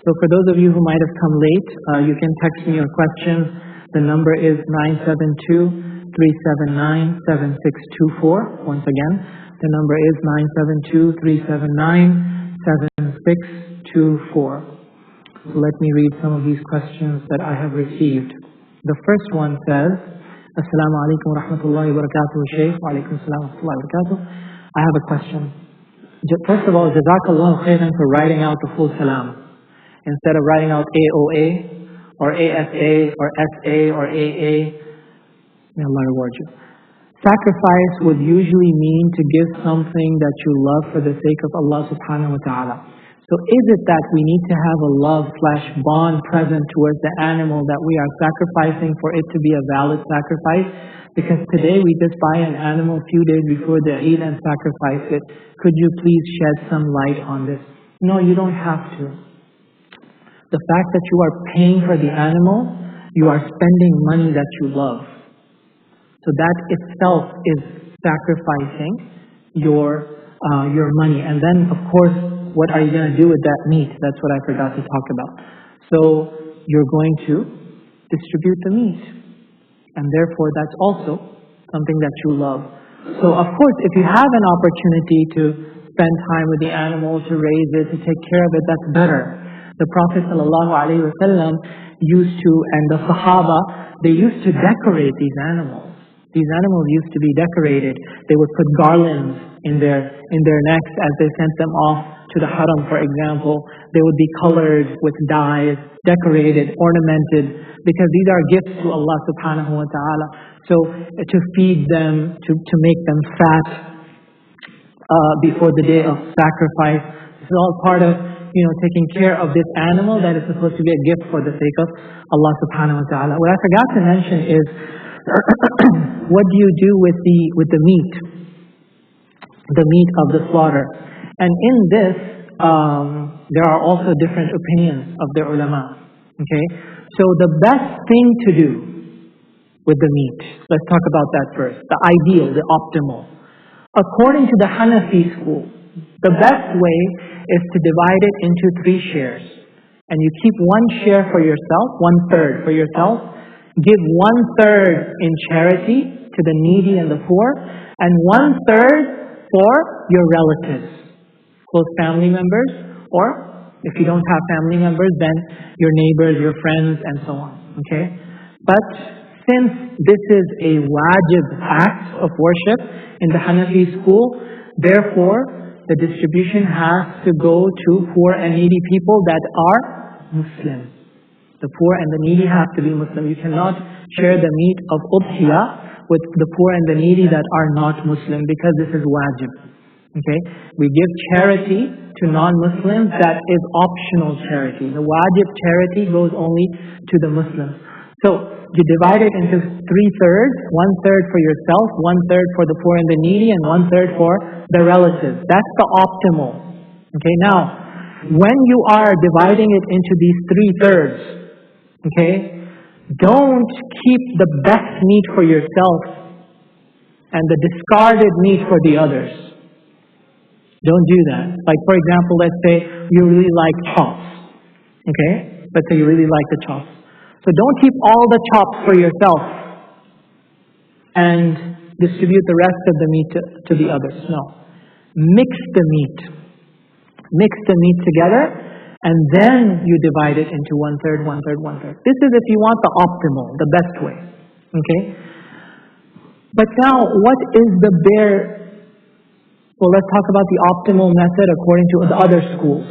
So for those of you who might have come late, you can text me your questions. The number is 972-379-7624. Once again, the number is 972-379-7624. So let me read some of these questions that I have received. The first one says, Assalamu alaikum wa rahmatullahi wa barakatuh, Sheikh. Wa alaikum assalam wa rahmatullahi wa barakatuh. I have a question. First of all, Jazakallahu khairan for writing out the full salam. Instead of writing out AOA or ASA or SA or AA, may Allah reward you. Sacrifice would usually mean to give something that you love for the sake of Allah subhanahu wa ta'ala. So is it that we need to have a love/bond present towards the animal that we are sacrificing for it to be a valid sacrifice? Because today we just buy an animal a few days before the Eid and sacrifice it. Could you please shed some light on this? No, you don't have to. The fact that you are paying for the animal, you are spending money that you love. So that itself is sacrificing your money. And then, of course, what are you going to do with that meat? That's what I forgot to talk about. So you're going to distribute the meat. And therefore, that's also something that you love. So, of course, if you have an opportunity to spend time with the animal, to raise it, to take care of it, that's better. The Prophet ﷺ used to, and the Sahaba, they used to decorate these animals. These animals used to be decorated. They would put garlands in their necks as they sent them off to the haram, for example. They would be colored with dyes, decorated, ornamented, because these are gifts to Allah subhanahu wa ta'ala. So to feed them, to make them fat before the day of sacrifice. This is all part of taking care of this animal that is supposed to be a gift for the sake of Allah subhanahu wa ta'ala. What I forgot to mention is, what do you do with the meat? The meat of the slaughter. And in this, there are also different opinions of the ulama. Okay? So the best thing to do with the meat. Let's talk about that first. The ideal, the optimal. According to the Hanafi school, the best way is to divide it into 3 shares. And you keep 1 share for yourself, 1/3 for yourself. Give 1/3 in charity to the needy and the poor, and 1/3 for your relatives, close family members, or if you don't have family members, then your neighbors, your friends, and so on. Okay? But since this is a wajib act of worship in the Hanafi school, therefore the distribution has to go to poor and needy people that are Muslim. The poor and the needy have to be Muslim. You cannot share the meat of udhiyah with the poor and the needy that are not Muslim, because this is wajib. Okay? We give charity to non-Muslims, that is optional charity. The wajib charity goes only to the Muslims. So you divide it into 3/3, 1/3 for yourself, 1/3 for the poor and the needy, and 1/3 for the relatives. That's the optimal. Okay, now, when you are dividing it into these 3/3, okay, don't keep the best meat for yourself and the discarded meat for the others. Don't do that. Like, for example, let's say you really like chops. Okay? Let's say you really like the chops. So don't keep all the chops for yourself and distribute the rest of the meat to the others. No. Mix the meat. Mix the meat together, and then you divide it into 1/3, 1/3, 1/3. This is if you want the optimal, the best way. Okay? But now, what is the bare... Well, let's talk about the optimal method according to the other schools.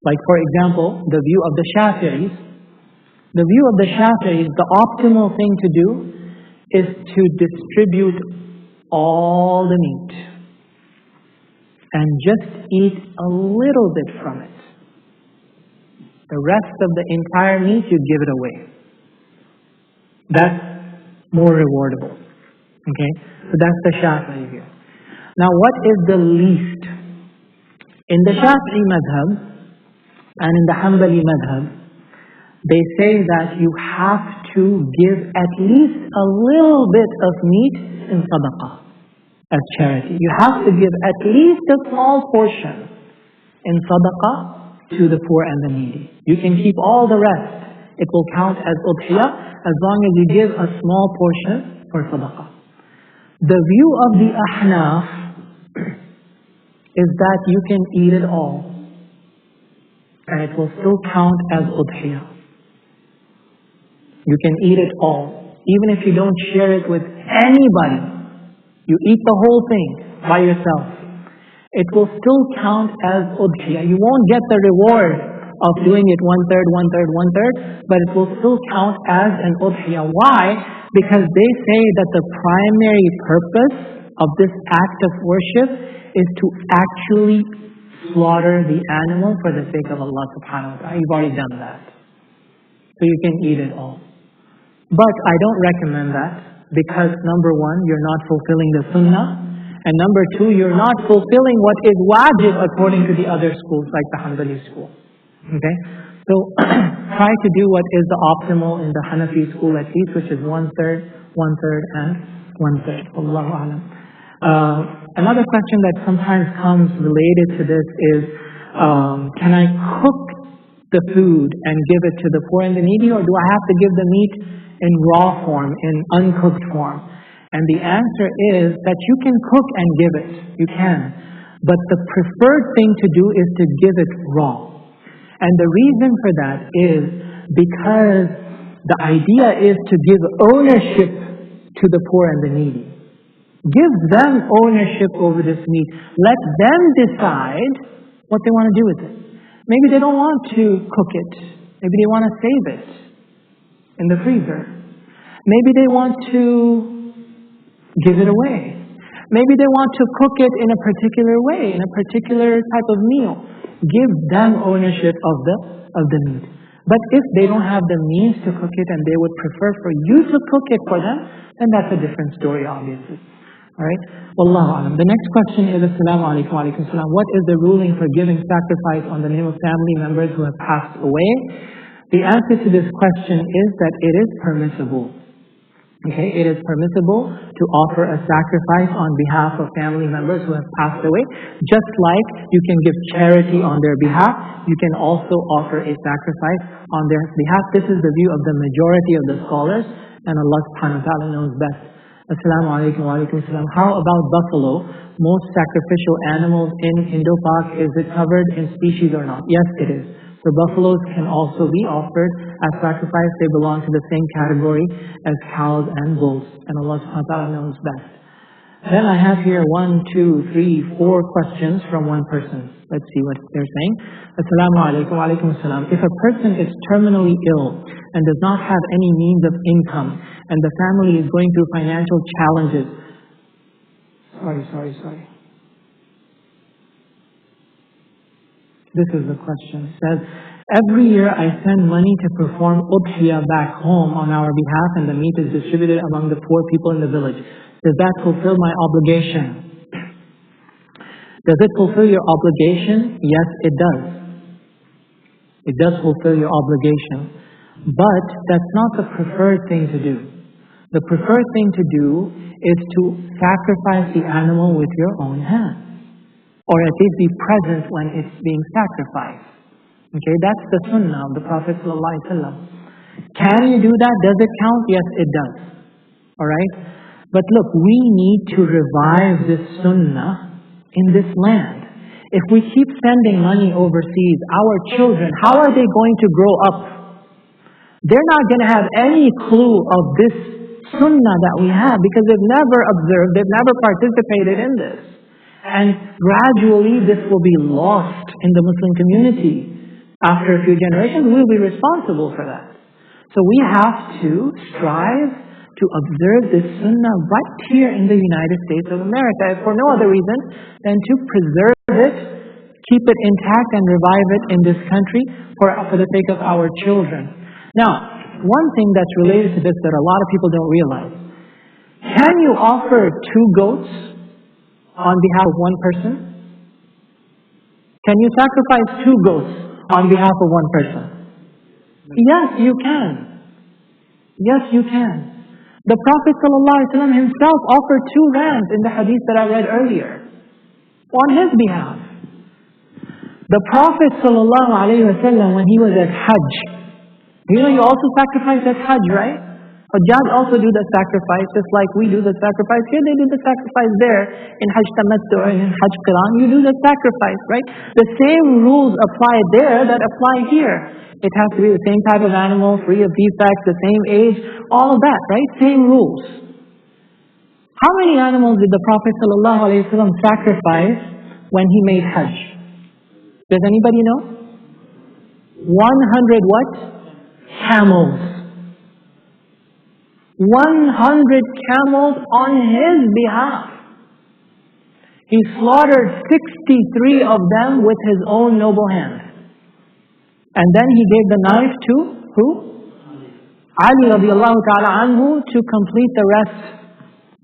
Like, for example, the view of the Shafi'is. The view of the Shafi'is, the optimal thing to do is to distribute all the meat and just eat a little bit from it. The rest of the entire meat, you give it away. That's more rewardable. Okay? So that's the Shafi'i view. Now, what is the least? In the Shafi'i madhab and in the Hanbali madhab, they say that you have to give at least a little bit of meat in sadaqah, as charity. You have to give at least a small portion in sadaqah to the poor and the needy. You can keep all the rest. It will count as udhiyah as long as you give a small portion for sadaqah. The view of the Ahnaf is that you can eat it all, and it will still count as udhiyah. You can eat it all, even if you don't share it with anybody. You eat the whole thing by yourself. It will still count as udhiyah. You won't get the reward of doing it 1/3, 1/3, 1/3, but it will still count as an udhiyah. Why? Because they say that the primary purpose of this act of worship is to actually slaughter the animal for the sake of Allah subhanahu wa ta'ala. You've already done that. So you can eat it all. But I don't recommend that, because number one, you're not fulfilling the sunnah, and number two, you're not fulfilling what is wajib according to the other schools, like the Hanbali school. Okay? So try to do what is the optimal in the Hanafi school at least, which is 1/3, 1/3, and 1/3. Wallahu a'lam. Another question that sometimes comes related to this is, can I cook the food and give it to the poor and the needy, or do I have to give the meat in raw form, in uncooked form? And the answer is that you can cook and give it. You can. But the preferred thing to do is to give it raw. And the reason for that is because the idea is to give ownership to the poor and the needy. Give them ownership over this meat. Let them decide what they want to do with it. Maybe they don't want to cook it. Maybe they want to save it in the freezer. Maybe they want to give it away. Maybe they want to cook it in a particular way, in a particular type of meal. Give them ownership of the meat. But if they don't have the means to cook it and they would prefer for you to cook it for them, then that's a different story, obviously. Alright? Wallahu a'lam. The next question is, Assalamu alaikum wa alaikum salam. What is the ruling for giving sacrifice on the name of family members who have passed away? The answer to this question is that it is permissible. Okay, it is permissible to offer a sacrifice on behalf of family members who have passed away. Just like you can give charity on their behalf, you can also offer a sacrifice on their behalf. This is the view of the majority of the scholars, and Allah subhanahu wa ta'ala knows best. Assalamu alaikum wa alaikum assalam. How about buffalo? Most sacrificial animals in Indo-Pak, is it covered in species or not? Yes, it is. So buffaloes can also be offered as sacrifice. They belong to the same category as cows and bulls. And Allah subhanahu wa ta'ala knows best. Then I have here 1, 2, 3, 4 questions from one person. Let's see what they're saying. Assalamu alaikum wa alaikum assalam. If a person is terminally ill and does not have any means of income, and the family is going through financial challenges. Sorry. This is the question. It says, every year I send money to perform udhiyah back home on our behalf, and the meat is distributed among the poor people in the village. Does that fulfill my obligation? Does it fulfill your obligation? Yes, it does. It does fulfill your obligation. But that's not the preferred thing to do. The preferred thing to do is to sacrifice the animal with your own hands, or at least be present when it's being sacrificed. Okay, that's the sunnah of the Prophet ﷺ. Can you do that? Does it count? Yes, it does. Alright? But look, we need to revive this sunnah in this land. If we keep sending money overseas, our children, how are they going to grow up? They're not going to have any clue of this sunnah that we have, because they've never observed, they've never participated in this. And gradually this will be lost in the Muslim community. After a few generations, we'll be responsible for that. So we have to strive to observe this sunnah right here in the United States of America, for no other reason than to preserve it, keep it intact, and revive it in this country for the sake of our children. Now, one thing that's related to this that a lot of people don't realize: can you offer 2 goats on behalf of one person? Can you sacrifice 2 goats on behalf of one person? Yes, you can. Yes, you can. The Prophet ﷺ himself offered 2 rams in the hadith that I read earlier on his behalf. The Prophet ﷺ, when he was at Hajj, you know, you also sacrifice at Hajj, right? Hajjaj also do the sacrifice, just like we do the sacrifice here. They do the sacrifice there in Hajj Tamattu or in Hajj Qiran. You do the sacrifice, right? The same rules apply there that apply here. It has to be the same type of animal, free of defects, the same age, all of that, right? Same rules. How many animals did the Prophet ﷺ sacrifice when he made Hajj? Does anybody know? 100 what? Camels. 100 camels on his behalf. He slaughtered 63 of them with his own noble hand. And then he gave the knife to who? Ali radiallahu ta'ala anhu, to complete the rest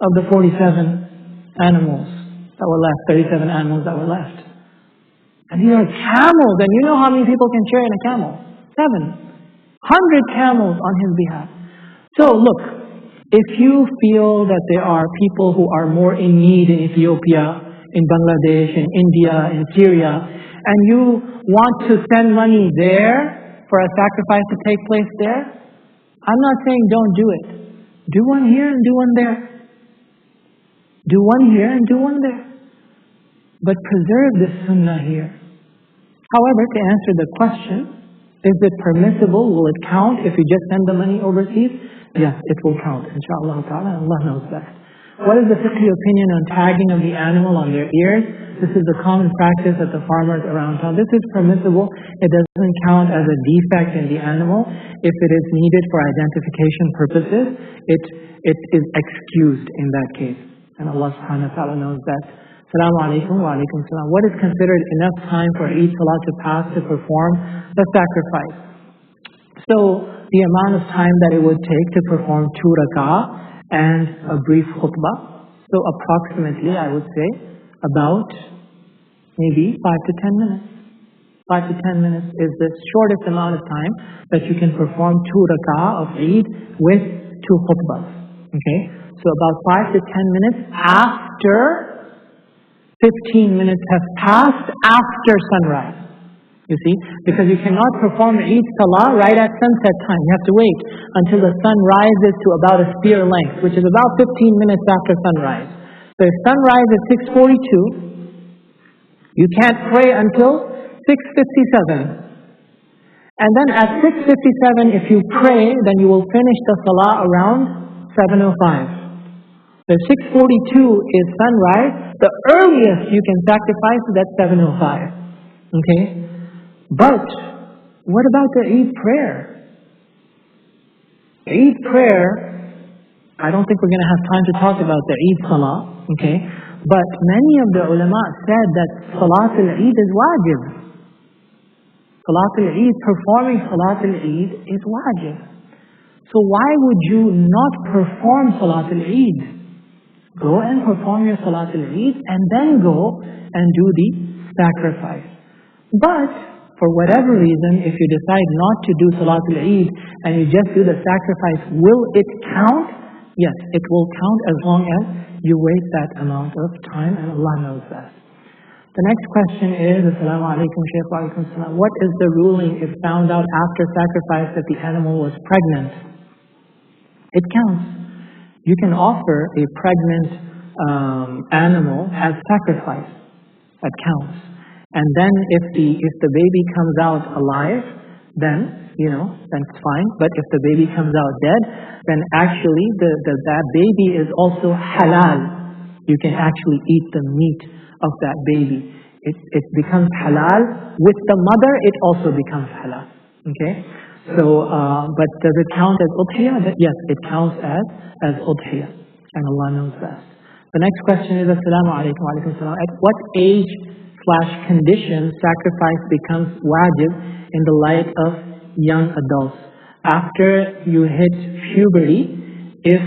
of the 47 animals that were left, 37 animals that were left. And these are camels, and you know how many people can share in a camel? 700 camels on his behalf. So look, if you feel that there are people who are more in need in Ethiopia, in Bangladesh, in India, in Syria, and you want to send money there for a sacrifice to take place there, I'm not saying don't do it. Do one here and do one there. Do one here and do one there. But preserve this sunnah here. However, to answer the question, is it permissible? Will it count if you just send the money overseas? Yes, it will count, inshaAllah ta'ala. Allah knows best. What is the fiqhi opinion on tagging of the animal on their ears? This is the common practice at the farmers around town. This is permissible. It doesn't count as a defect in the animal. If it is needed for identification purposes, it is excused in that case. And Allah subhanahu wa ta'ala knows best. Assalamu alaikum wa alaikum salam. What is considered enough time for each salah to pass to perform the sacrifice? So, the amount of time that it would take to perform 2 rak'ah and a brief khutbah. So approximately, I would say, about maybe 5 to 10 minutes. 5 to 10 minutes is the shortest amount of time that you can perform 2 rak'ah of Eid with 2 khutbahs. Okay? So about 5 to 10 minutes after 15 minutes have passed after sunrise. You see? Because you cannot perform Eid Salah right at sunset time. You have to wait until the sun rises to about a spear length, which is about 15 minutes after sunrise. So if sunrise is 6:42, you can't pray until 6:57. And then at 6:57, if you pray, then you will finish the Salah around 7:05. So 6:42 is sunrise. The earliest you can sacrifice is at 7:05. Okay? But what about the Eid prayer? The Eid prayer, I don't think we're going to have time to talk about the Eid Salah. Okay? But many of the ulama said that Salat al-Eid is wajib. Salat al-Eid, performing Salat al-Eid is wajib. So why would you not perform Salat al-Eid? Go and perform your Salat al-Eid and then go and do the sacrifice. But for whatever reason, if you decide not to do Salat al-Eid and you just do the sacrifice, will it count? Yes, it will count as long as you wait that amount of time, and Allah knows best. The next question is, Assalamu alaikum, Sheikh, wa alaikum salam. What is the ruling if found out after sacrifice that the animal was pregnant? It counts. You can offer a pregnant animal as sacrifice. That counts. And then if the baby comes out alive, then then it's fine. But if the baby comes out dead, then actually that baby is also halal. You can actually eat the meat of that baby. It becomes halal. With the mother, it also becomes halal. Okay? So, but does it count as udhiyah? Yes, it counts as udhiyah. And Allah knows best. The next question is, Assalamu alaikum wa alaikum salam. At what age/condition sacrifice becomes wajib in the light of young adults? After you hit puberty, if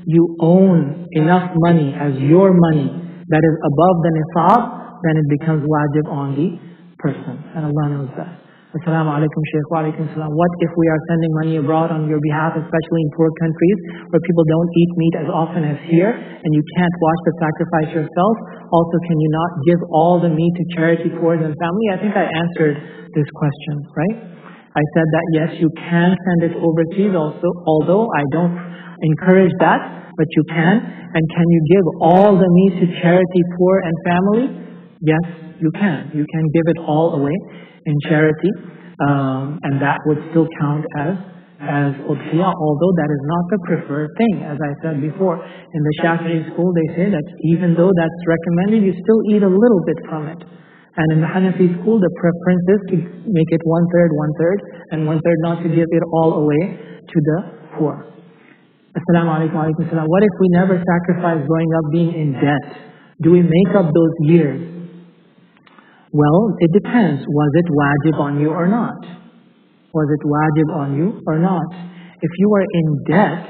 you own enough money as your money that is above the nisab, then it becomes wajib on the person. And Allah knows that. Assalamu alaikum, Sheikh, wa alaikum salam. What if we are sending money abroad on your behalf, especially in poor countries where people don't eat meat as often as here, and you can't watch the sacrifice yourself? Also, can you not give all the meat to charity, poor, and family? I think I answered this question, right? I said that yes, you can send it overseas also, although I don't encourage that, but you can. And can you give all the meat to charity, poor, and family? Yes, you can. You can give it all away in charity, and that would still count as udhiyah, although that is not the preferred thing. As I said before, in the Shafi'i school they say that even though that's recommended, you still eat a little bit from it. And in the Hanafi school, the preference is to make it 1/3, and 1/3 not to give it all away to the poor. Assalamu alaikum wa alaikum salam. What if we never sacrifice growing up being in debt? Do we make up those years? Well, it depends. Was it wajib on you or not? Was it wajib on you or not? If you were in debt,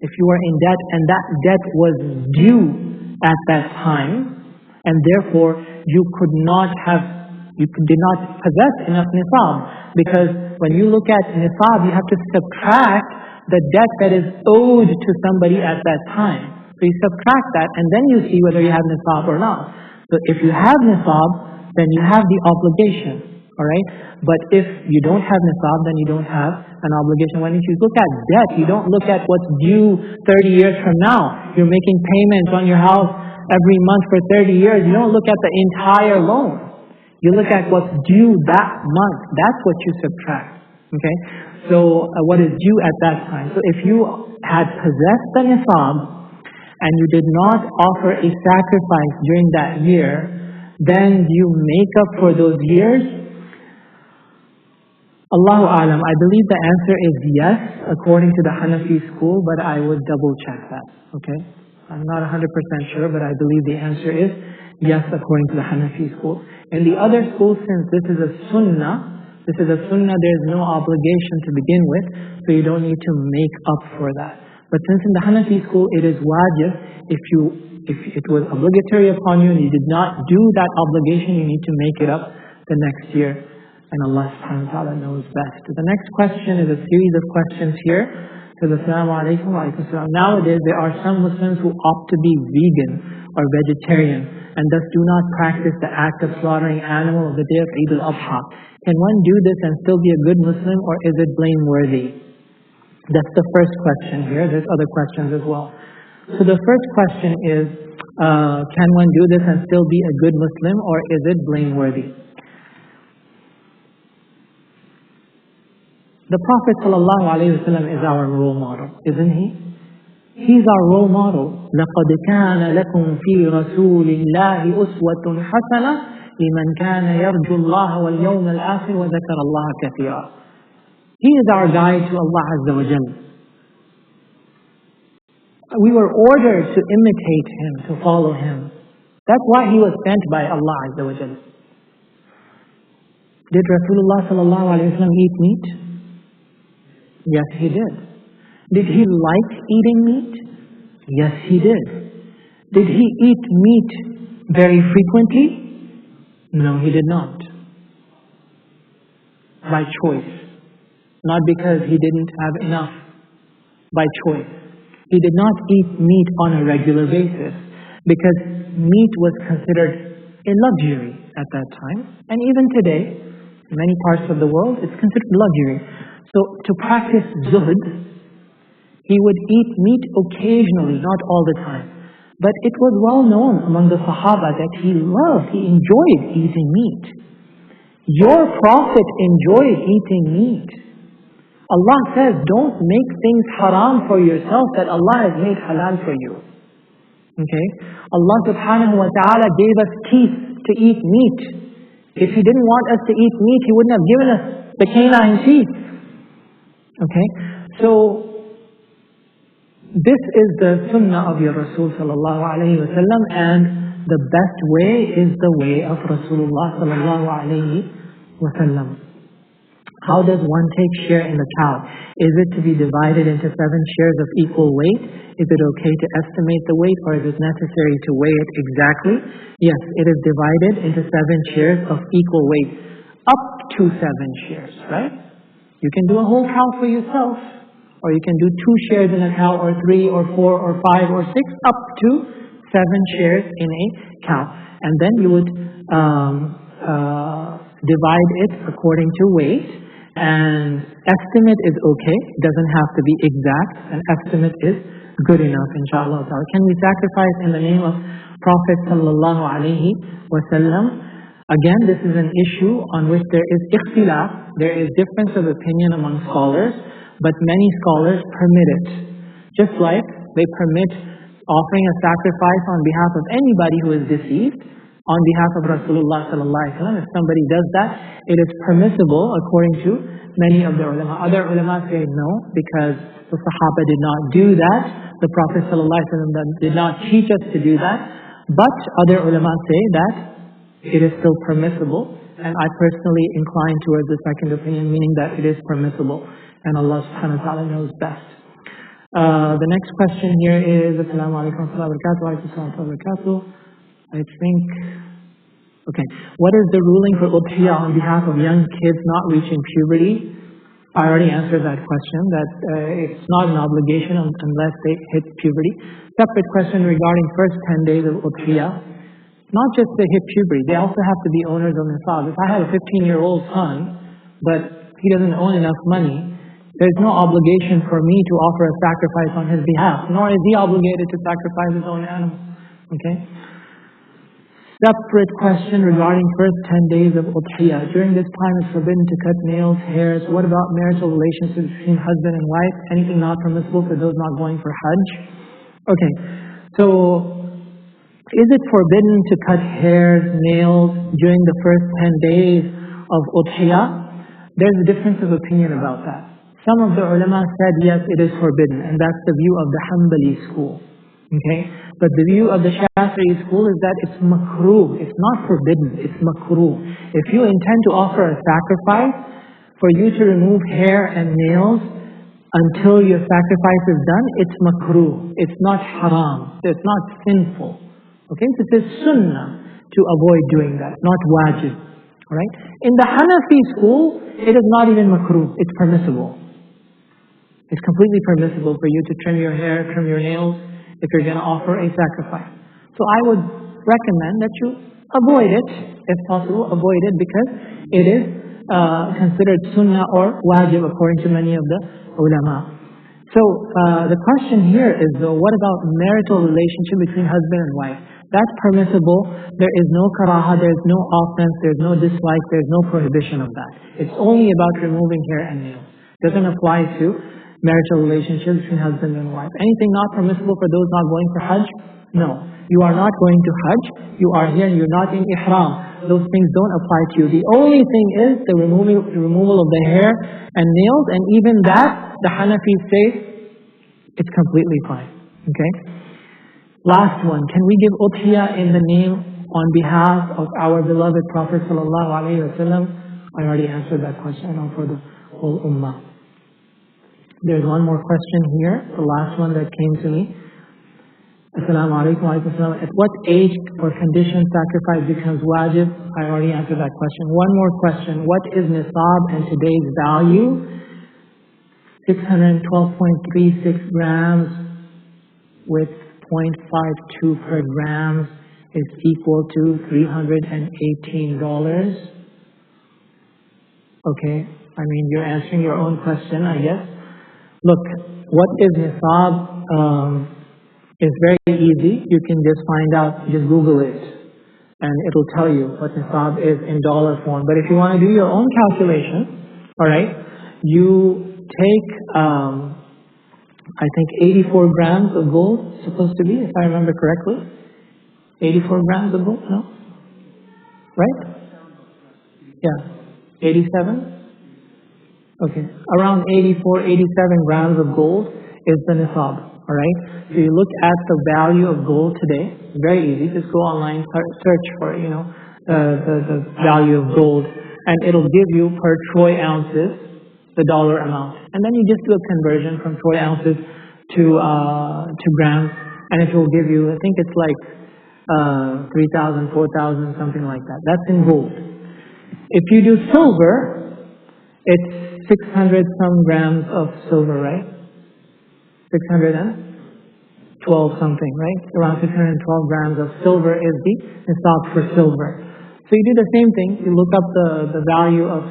and that debt was due at that time, and therefore you did not possess enough nisab, because when you look at nisab, you have to subtract the debt that is owed to somebody at that time. So you subtract that, and then you see whether you have nisab or not. So if you have nisab, then you have the obligation, all right? But if you don't have nisab, then you don't have an obligation. When you look at debt, you don't look at what's due 30 years from now. You're making payments on your house every month for 30 years. You don't look at the entire loan. You look at what's due that month. That's what you subtract, okay? So what is due at that time. So if you had possessed the nisab and you did not offer a sacrifice during that year, then you make up for those years. Allahu Alam. I believe the answer is yes, according to the Hanafi school, but I would double check that, okay? I'm not 100% sure, but I believe the answer is yes, according to the Hanafi school. In the other schools, since this is a sunnah, there's no obligation to begin with, so you don't need to make up for that. But since in the Hanafi school it is wajib, if it was obligatory upon you and you did not do that obligation, you need to make it up the next year. And Allah subhanahu wa ta'ala knows best. The next question is a series of questions here. says, Assalamu alaikum wa alaikum salam. Nowadays, there are some Muslims who opt to be vegan or vegetarian and thus do not practice the act of slaughtering animal of the day of Eid al-Adha. Can one do this and still be a good Muslim, or is it blameworthy? That's the first question here. There's other questions as well. So the first question is, can one do this and still be a good Muslim, or is it blameworthy? The Prophet ﷺ is our role model, isn't he? He's our role model. لَقَدْ كَانَ لَكُمْ فِي رَسُولِ اللَّهِ أُسْوَةٌ حَسَنَةٌ لِمَنْ كَانَ يَرْجُو اللَّهَ وَالْيَوْمَ الْآخِرَ وَذَكَرَ اللَّهَ كَثِيرًا. He is our guide to Allah Azza wa Jalla. We were ordered to imitate him, to follow him. That's why he was sent by Allah Azza wa Jalla. Did Rasulullah sallallahu alayhi wa sallam eat meat? Yes, he did. Did he like eating meat? Yes, he did. Did he eat meat very frequently? No, he did not. By choice. Not because he didn't have enough. By choice. He did not eat meat on a regular basis because meat was considered a luxury at that time. And even today, in many parts of the world, it's considered luxury. So to practice zuhd, he would eat meat occasionally, not all the time. But it was well known among the Sahaba that he enjoyed eating meat. Your Prophet enjoyed eating meat. Allah says, don't make things haram for yourself that Allah has made halal for you. Okay? Allah subhanahu wa ta'ala gave us teeth to eat meat. If He didn't want us to eat meat, He wouldn't have given us the canine teeth. Okay? So, this is the sunnah of your Rasul sallallahu alayhi wa sallam, and the best way is the way of Rasulullah sallallahu alayhi wa sallam. How does one take share in the cow? Is it to be divided into 7 shares of equal weight? Is it okay to estimate the weight, or is it necessary to weigh it exactly? Yes, it is divided into 7 shares of equal weight, up to 7 shares, right? You can do a whole cow for yourself, or you can do 2 shares in a cow, or 3, or 4, or 5, or 6, up to 7 shares in a cow. And then you would divide it according to weight, and estimate is okay. It doesn't have to be exact. An estimate is good enough, inshallah. Can we sacrifice in the name of Prophet sallallahu alaihi wasallam? Again, this is an issue on which there is ikhtilaf. There is difference of opinion among scholars, but many scholars permit it. Just like they permit offering a sacrifice on behalf of anybody who is deceased, on behalf of Rasulullah sallallahu alaihi wasallam. If somebody does that, it is permissible according to many of the ulama. Other ulama say no, because the Sahaba did not do that. The Prophet sallallahu alaihi wasallam did not teach us to do that. But other ulama say that it is still permissible, and I personally incline towards the second opinion, meaning that it is permissible, and Allah subhanahu wa ta'ala knows best. The next question here is, Assalamu alaikum wa rahmatullahi wa barakatuh. I think, okay, what is the ruling for udhiyah on behalf of young kids not reaching puberty? I already answered that question, that it's not an obligation unless they hit puberty. Separate question regarding first 10 days of udhiyah. Not just they hit puberty, they also have to be owners of nisab. If I have a 15-year-old son, but he doesn't own enough money, there's no obligation for me to offer a sacrifice on his behalf, nor is he obligated to sacrifice his own animal. Okay? Separate question regarding first 10 days of udhiyah. During this time it's forbidden to cut nails, hairs. What about marital relationships between husband and wife? Anything not permissible for those not going for Hajj? Okay, so is it forbidden to cut hairs, nails during the first 10 days of udhiyah? There's a difference of opinion about that. Some of the ulama said yes, it is forbidden, and that's the view of the Hanbali school. Okay? But the view of the Shafi'i school is that it's makruh. It's not forbidden, it's makruh. If you intend to offer a sacrifice, for you to remove hair and nails until your sacrifice is done, it's makruh. It's not haram. It's not sinful. Okay? This is sunnah to avoid doing that, not wajib. Alright? In the Hanafi school, it is not even makruh. It's permissible. It's completely permissible for you to trim your hair, trim your nails, if you're going to offer a sacrifice. So I would recommend that you avoid it, if possible, avoid it, because it is considered sunnah or wajib according to many of the ulama. So the question here is, though, what about marital relationship between husband and wife? That's permissible. There is no karaha, there is no offense, there is no dislike, there is no prohibition of that. It's only about removing hair and nails. It doesn't apply to marital relationships between husband and wife. Anything not permissible for those not going for Hajj? No. You are not going to Hajj. You are here and you're not in ihram. Those things don't apply to you. The only thing is the removal of the hair and nails, and even that, the Hanafis say, it's completely fine. Okay? Last one. Can we give udhiyah in the name on behalf of our beloved Prophet sallallahu alaihi wasallam? I already answered that question for the whole ummah. There's one more question here, the last one that came to me. Assalamu alaikum wa alaikum salam. At what age or condition sacrifice becomes wajib? I already answered that question. One more question. What is nisab and today's value? 612.36 grams with 0.52 per gram is equal to $318. Okay, I mean, you're answering your own question, I guess. Look, what is nisab is very easy. You can just find out, just Google it, and it'll tell you what nisab is in dollar form. But if you want to do your own calculation, all right, you take, I think 84 grams of gold, supposed to be, if I remember correctly. 84 grams of gold, no? Right? Yeah. 87? Okay. Around 84, 87 grams of gold is the nisab. Alright? So you look at the value of gold today. Very easy. Just go online, search for, the value of gold, and it'll give you per troy ounces the dollar amount. And then you just do a conversion from troy ounces to grams, and it will give you, I think it's like 3,000, 4,000, something like that. That's in gold. If you do silver, it's 600 some grams of silver, right? 612 something, right? Around 612 grams of silver is the nisab for silver. So you do the same thing. You look up the value of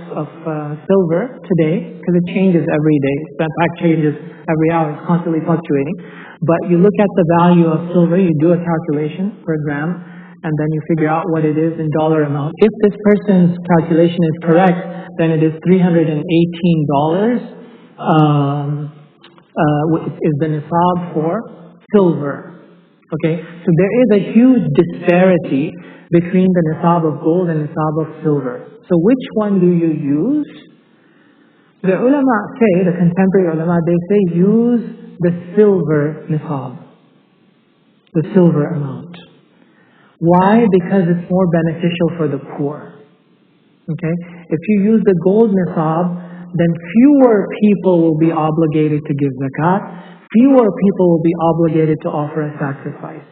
silver today, because it changes every day. In fact, changes every hour. It's constantly fluctuating. But you look at the value of silver, you do a calculation per gram, and then you figure out what it is in dollar amount. If this person's calculation is correct, then it is $318 is the nisab for silver. Okay, so there is a huge disparity between the nisab of gold and nisab of silver. So which one do you use? The ulama say, the contemporary ulama, they say use the silver nisab, the silver amount. Why? Because it's more beneficial for the poor. Okay? If you use the gold nisab, then fewer people will be obligated to give zakat, fewer people will be obligated to offer a sacrifice.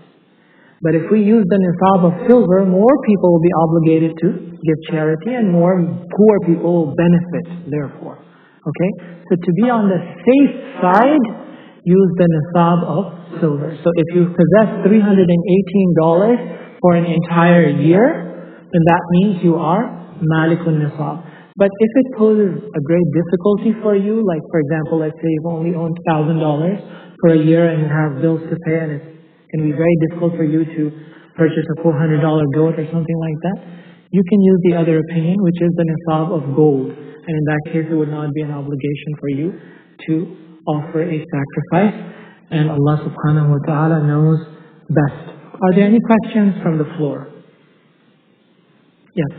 But if we use the nisab of silver, more people will be obligated to give charity, and more poor people will benefit, therefore. Okay? So to be on the safe side, use the nisab of silver. So if you possess $318 for an entire year, then that means you are malikun nisab. But if it poses a great difficulty for you, like for example, let's say you've only owned $1,000 for a year and you have bills to pay, and it's going to be very difficult for you to purchase a $400 goat or something like that, you can use the other opinion, which is the nisab of gold. And in that case, it would not be an obligation for you to offer a sacrifice. And Allah subhanahu wa ta'ala knows best. Are there any questions from the floor? Yes.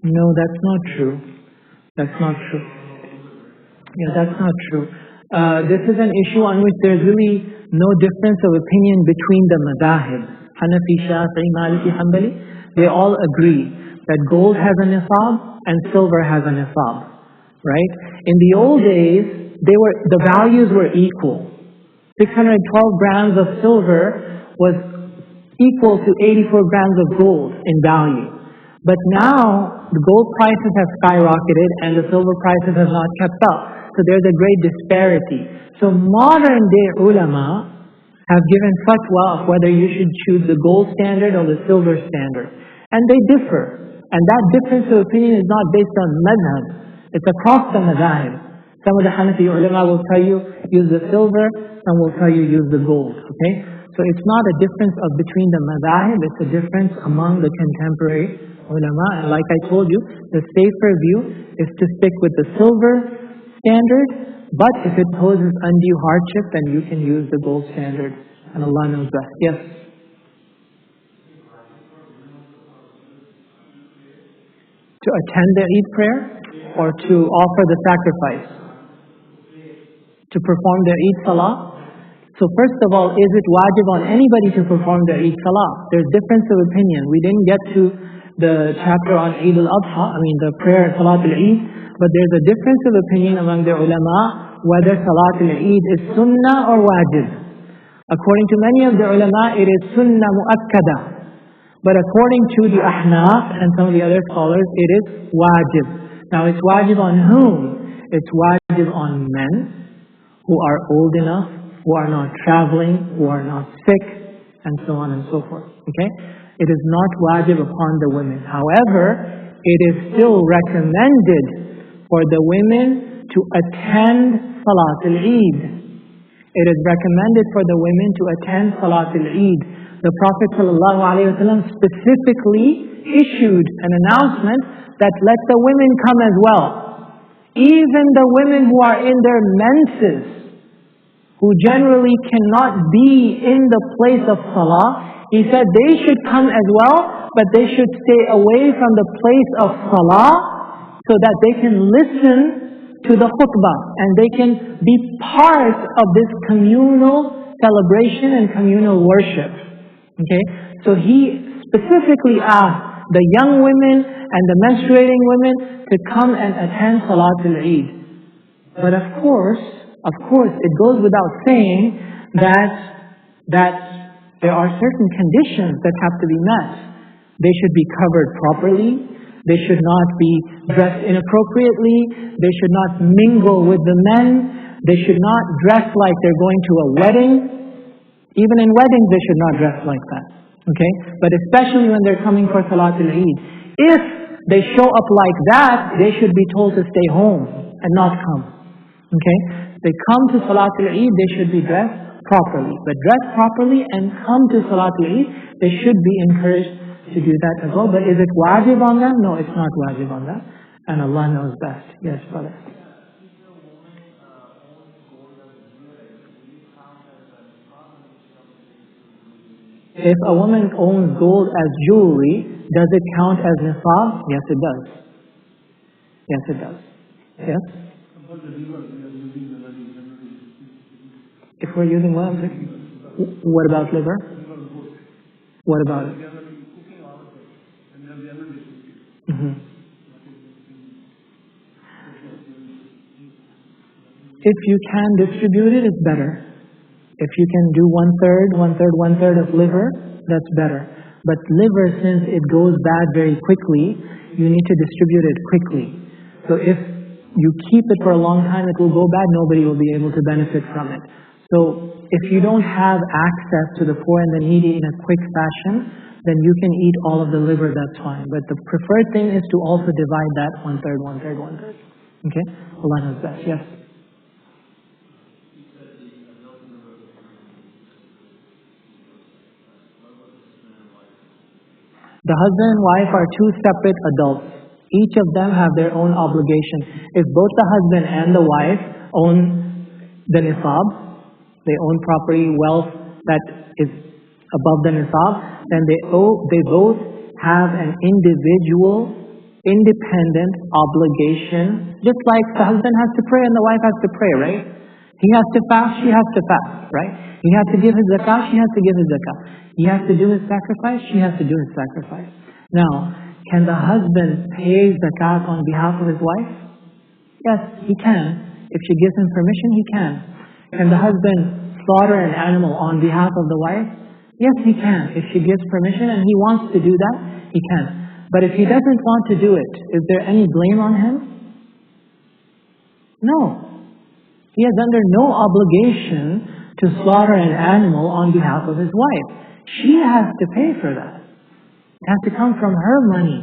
No, that's not true. That's not true. Yeah, that's not true. This is an issue on which there's really no difference of opinion between the madahib. Hanafi, Shafi'i, Maliki, Hanbali, they all agree that gold has a nisab and silver has a nisab. Right? In the old days, the values were equal. 612 grams of silver was equal to 84 grams of gold in value. But now the gold prices have skyrocketed and the silver prices have not kept up. So there's a great disparity. So modern day ulama have given fatwa of whether you should choose the gold standard or the silver standard. And they differ. And that difference of opinion is not based on madhab. It's across the madhab. Some of the Hanafi ulama will tell you use the silver, some will tell you use the gold. Okay? So it's not a difference between the madhab, it's a difference among the contemporary ulama. And like I told you, the safer view is to stick with the silver standard, but if it poses undue hardship, then you can use the gold standard. And Allah knows best. Yes? To attend the Eid prayer or to offer the sacrifice? To perform their Eid salah? So first of all, is it wajib on anybody to perform their Eid salah? There's difference of opinion. We didn't get to the chapter on Eid al-Adha, the prayer Salat al-Eid, but there's a difference of opinion among the ulama whether Salat al-Eid is sunnah or wajib. According to many of the ulama, it is sunnah mu'akkada. But according to the Ahnaf and some of the other scholars, it is wajib. Now it's wajib on whom? It's wajib on men who are old enough, who are not traveling, who are not sick, and so on and so forth. Okay? It is not wajib upon the women. However, it is still recommended for the women to attend Salat al-Eid. It is recommended for the women to attend Salat al-Eid. The Prophet ﷺ specifically issued an announcement that let the women come as well. Even the women who are in their menses, who generally cannot be in the place of Salah, he said they should come as well, but they should stay away from the place of Salah so that they can listen to the khutbah and they can be part of this communal celebration and communal worship. Okay, so he specifically asked the young women and the menstruating women to come and attend Salat al-Eid. But of course, it goes without saying that there are certain conditions that have to be met. They should be covered properly. They should not be dressed inappropriately. They should not mingle with the men. They should not dress like they're going to a wedding. Even in weddings, they should not dress like that. Okay? But especially when they're coming for Salat al-Eid. If they show up like that, they should be told to stay home and not come. Okay? They come to Salat al-Eid, they should be dressed properly. But dress properly and come to Salat al-Eid, they should be encouraged to do that as well. But is it wajib on them? No, it's not wajib on them. And Allah knows best. Yes, brother. If a woman owns gold as jewelry, does it count as nisab? Yes, it does. Yes, it does. Yes? If we're using what? What about liver? What about it? If you can distribute it, it's better. If you can do one-third of liver, that's better. But liver, since it goes bad very quickly, you need to distribute it quickly. So if you keep it for a long time, it will go bad, nobody will be able to benefit from it. So if you don't have access to the poor and the needy in a quick fashion, then you can eat all of the liver, that's fine. But the preferred thing is to also divide that one-third. Okay? Allah knows best. Yes? The husband and wife are two separate adults. Each of them have their own obligation. If both the husband and the wife own the nisab, they own property, wealth that is above the nisab, then they both have an individual, independent obligation. Just like the husband has to pray and the wife has to pray, right? He has to fast, she has to fast, right? He has to give his zakah, she has to give his zakah. He has to do his sacrifice, she has to do his sacrifice. Now, can the husband pay zakat on behalf of his wife? Yes, he can. If she gives him permission, he can. Can the husband slaughter an animal on behalf of the wife? Yes, he can. If she gives permission and he wants to do that, he can. But if he doesn't want to do it, is there any blame on him? No. He is under no obligation to slaughter an animal on behalf of his wife. She has to pay for that. It has to come from her money.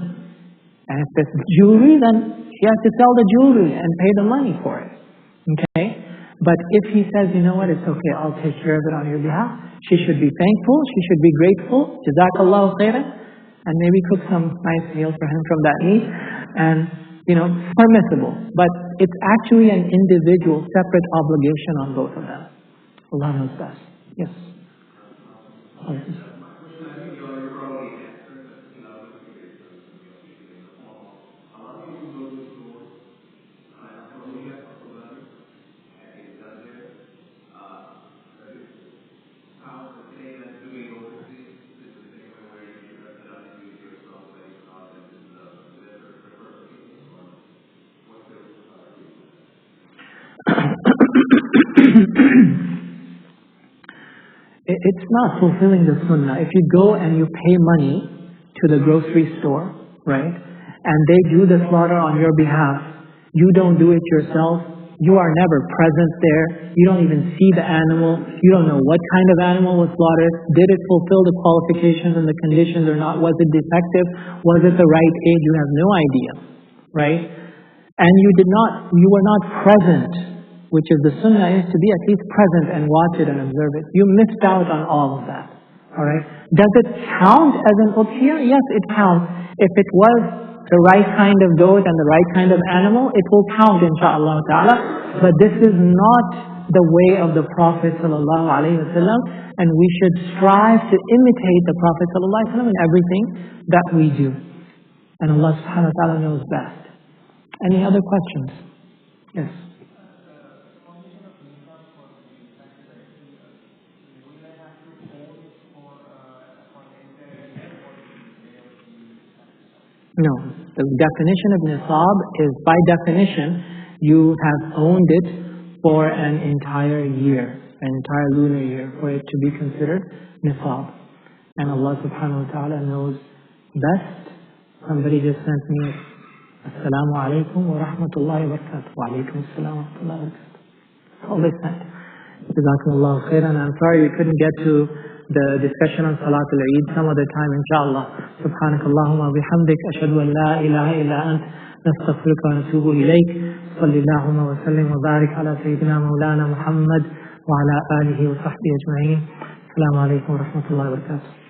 And if it's jewelry, then she has to sell the jewelry and pay the money for it. Okay? But if he says, you know what, it's okay, I'll take care of it on your behalf, she should be thankful, she should be grateful, Jazakallahu khairan, and maybe cook some nice meals for him from that meat, and, permissible. But it's actually an individual, separate obligation on both of them. Allah knows best. Yes. It's not fulfilling the sunnah. If you go and you pay money to the grocery store, right, and they do the slaughter on your behalf, you don't do it yourself, you are never present there, you don't even see the animal, you don't know what kind of animal was slaughtered, did it fulfill the qualifications and the conditions or not, was it defective, was it the right age, you have no idea, right? And you were not present, which is the sunnah is to be at least present and watch it and observe it. You missed out on all of that. Alright? Does it count as an udhiyah? Yes, it counts. If it was the right kind of goat and the right kind of animal, it will count insha'Allah ta'ala. But this is not the way of the Prophet sallallahu alaihi wasallam, and we should strive to imitate the Prophet sallallahu alaihi wasallam in everything that we do. And Allah subhanahu wa ta'ala knows best. Any other questions? Yes. No. The definition of nisab is, by definition, you have owned it for an entire year, an entire lunar year, for it to be considered nisab. And Allah subhanahu wa ta'ala knows best. Somebody just sent me, Assalamu alaikum wa rahmatullahi wa barakatuh. Wa alaikum assalam wa rahmatullahi wa barakatuh. All they sent. Jazakumullahu khairan. I'm sorry we couldn't get to the discussion on Salatul Eid some other time, inshallah. Subhanakallahumma bihamdik, ashhadu an la ilaha illa ant, nastaghfiruka wa natubu ilayk. Sallallahu wa sallim wa barik ala Sayyidina Mawlana Muhammad wa ala alihi wa sahbihi ajma'in. Assalamu alaikum wa rahmatullahi wa barakatuh.